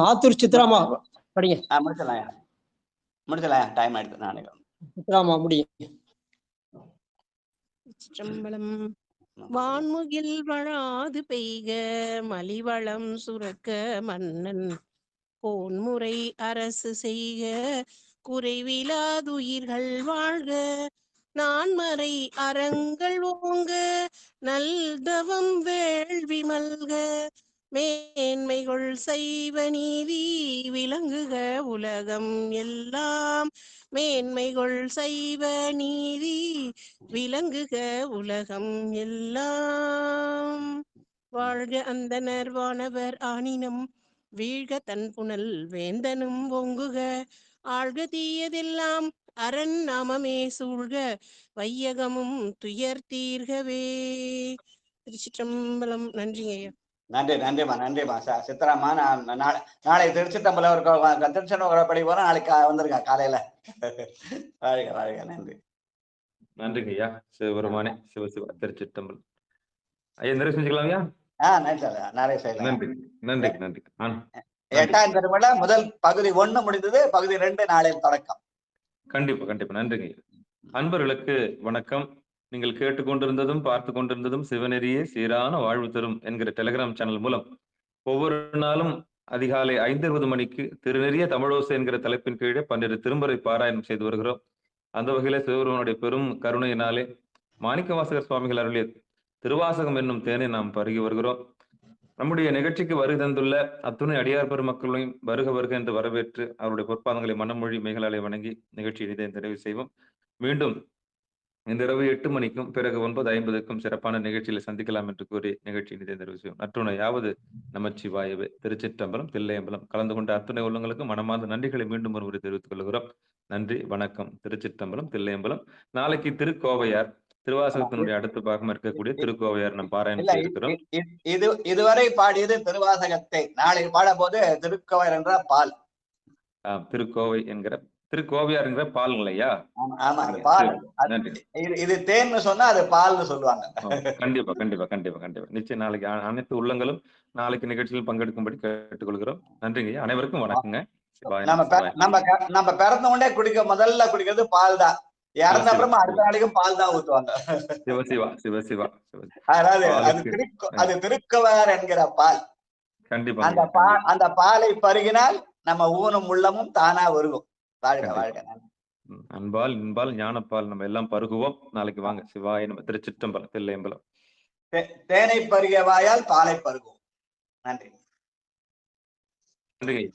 Speaker 2: ஆத்தூர் சித்ராமா படிங்க.
Speaker 8: முடிச்சலாம் டைம் ஆயிடுது. நாளைக்கு
Speaker 2: சித்ராமா முடியும்.
Speaker 6: சிற்றம்பலம். வான்முகில் வழாது பெய்க மலிவளம் சுரக்க மன்னன் கோன்முறை அரசு செய்க குறைவிலாதுயிர்கள் வாழ்க நான்மறை அறங்கள் ஓங்க நல்தவம் வேள்வி மல்க மேன்மைகள் சைவ நீதி விளங்குக உலகம் எல்லாம் மேன்மைகள் சைவ நீதி விளங்குக உலகம் எல்லாம் வாழ்க அந்தனர் வானவர் ஆனினம் வீழ்க தன் புனல் வேந்தனும் ஒங்குக ஆழ்க தீயதெல்லாம் அரண் நாமமே சூழ்க வையகமும் துயர் தீர்கவே. திருச்சிற்றம்பலம். நன்றிங்க ஐயா.
Speaker 8: நன்றி நன்றிம்மா நன்றிம்மா. சித்ராம்மா நான் நாளைக்கு திருச்சிற்றம்பலம் திருச்செந்தூர் படி போறோம். நாளைக்கு வந்துருங்க காலையில. வாழ்க வாழ்க. நன்றி
Speaker 1: நன்றிங்க ஐயா. சிவபெருமானே சிவசிவ. திருச்சிற்றம்பலம் ஐயா. நிறைய செஞ்சுக்கலாம் ஐயா.
Speaker 8: நிறைய செய்யலாம்.
Speaker 1: நன்றி நன்றி நன்றி.
Speaker 8: 8ஆம் திருமண முதல் பகுதி 1 முடிந்தது. பகுதி 2 நாளை தொடக்கம்.
Speaker 1: கண்டிப்பா கண்டிப்பா. நன்றிங்க. அன்பர்களுக்கு வணக்கம். நீங்கள் கேட்டுக்கொண்டிருந்ததும் பார்த்து கொண்டிருந்ததும் சிவநெறியே சீரான வாழ்வு தரும் என்கிற டெலிகிராம் சேனல் மூலம் ஒவ்வொரு நாளும் அதிகாலை 5:20 மணிக்கு திருநெறிய தமிழோசை என்கிற தலைப்பின் கீழே 12 திருமுறை பாராயணம் செய்து வருகிறோம். அந்த வகையில சிவபெருமானுடைய பெரும் கருணையினாலே மாணிக்க வாசகர் சுவாமிகள் அருளிய திருவாசகம் என்னும் தேனை நாம் பருகி வருகிறோம். நம்முடைய நிகழ்ச்சிக்கு வருகை தந்துள்ள அத்துணை அடியார் பெருமக்களையும் வருக வருக என்று வரவேற்று அவருடைய பொற்பாதங்களை மனமொழி மேகலாலை வணங்கி நிகழ்ச்சி இதை நிறைவு செய்வோம். மீண்டும் இந்த இரவு 8 மணிக்கும் பிறகு 9:50க்கும் சிறப்பான நிகழ்ச்சியில சந்திக்கலாம் என்று கூறி நிகழ்ச்சி இதை நிறைவு செய்வோம். நற்றுணையாவது நமச்சிவாயவே. திருச்சிற்றம்பலம், தில்லையம்பலம் கலந்து கொண்ட அத்துணை உள்ளங்களுக்கும் மனமார்ந்த நன்றிகளை மீண்டும் ஒருமுறை தெரிவித்துக் கொள்கிறோம். நன்றி, வணக்கம். திருச்சிற்றம்பலம், தில்லையம்பலம். நாளைக்கு திருக்கோவையார் திருவாசகத்தினுடைய அடுத்த பாகம் இருக்கக்கூடிய திருக்கோவையார் நம் பாராயணம் செய்திருக்கிறோம்.
Speaker 8: இதுவரை பாடியது திருவாசகத்தை, நாளை பாட போது திருக்கோவையார் என்ற பால்.
Speaker 1: திருக்கோவை என்கிற திருக்கோவையார் என்கிற பால்ங்களையா?
Speaker 8: ஆமா, பால். இது தேன்னு சொன்னா அது பால்னு சொல்லுவாங்க.
Speaker 1: கண்டிப்பா கண்டிப்பா கண்டிப்பா கண்டிப்பா நிச்சயம். நாளைக்கு அனைத்து உள்ளங்களும் நாளைக்கு நிகழ்ச்சியில் பங்கெடுக்கும்படி கேட்டுக்கொள்கிறோம். நன்றிங்க, அனைவருக்கும் வணக்கங்க.
Speaker 8: நம்ம பிறந்த உடனே முதல்ல குடிக்கிறது பால் தான். இறந்த அப்புறமா அடுத்த நாளைக்கும் பால் தான் ஊத்துவாங்க.
Speaker 1: சிவசிவா சிவசிவா.
Speaker 8: அதாவது அது திருக்கோவையார் என்கிற பால்.
Speaker 1: கண்டிப்பா
Speaker 8: அந்த பாலை பருகினால் நம்ம ஊனும் உள்ளமும் தானா வருகும். வாழ்க வாழ்க.
Speaker 1: அன்பால் இன்பால் ஞானப்பால் நம்ம எல்லாம் பருகுவோம். நாளைக்கு வாங்க. சிவாய நம்ம. திருச்சிற்றம்பலம், தில்லையம்பலம்.
Speaker 8: தேனை பருகிய வாயால் பாலை பருகுவோம். நன்றி.
Speaker 1: நன்றி.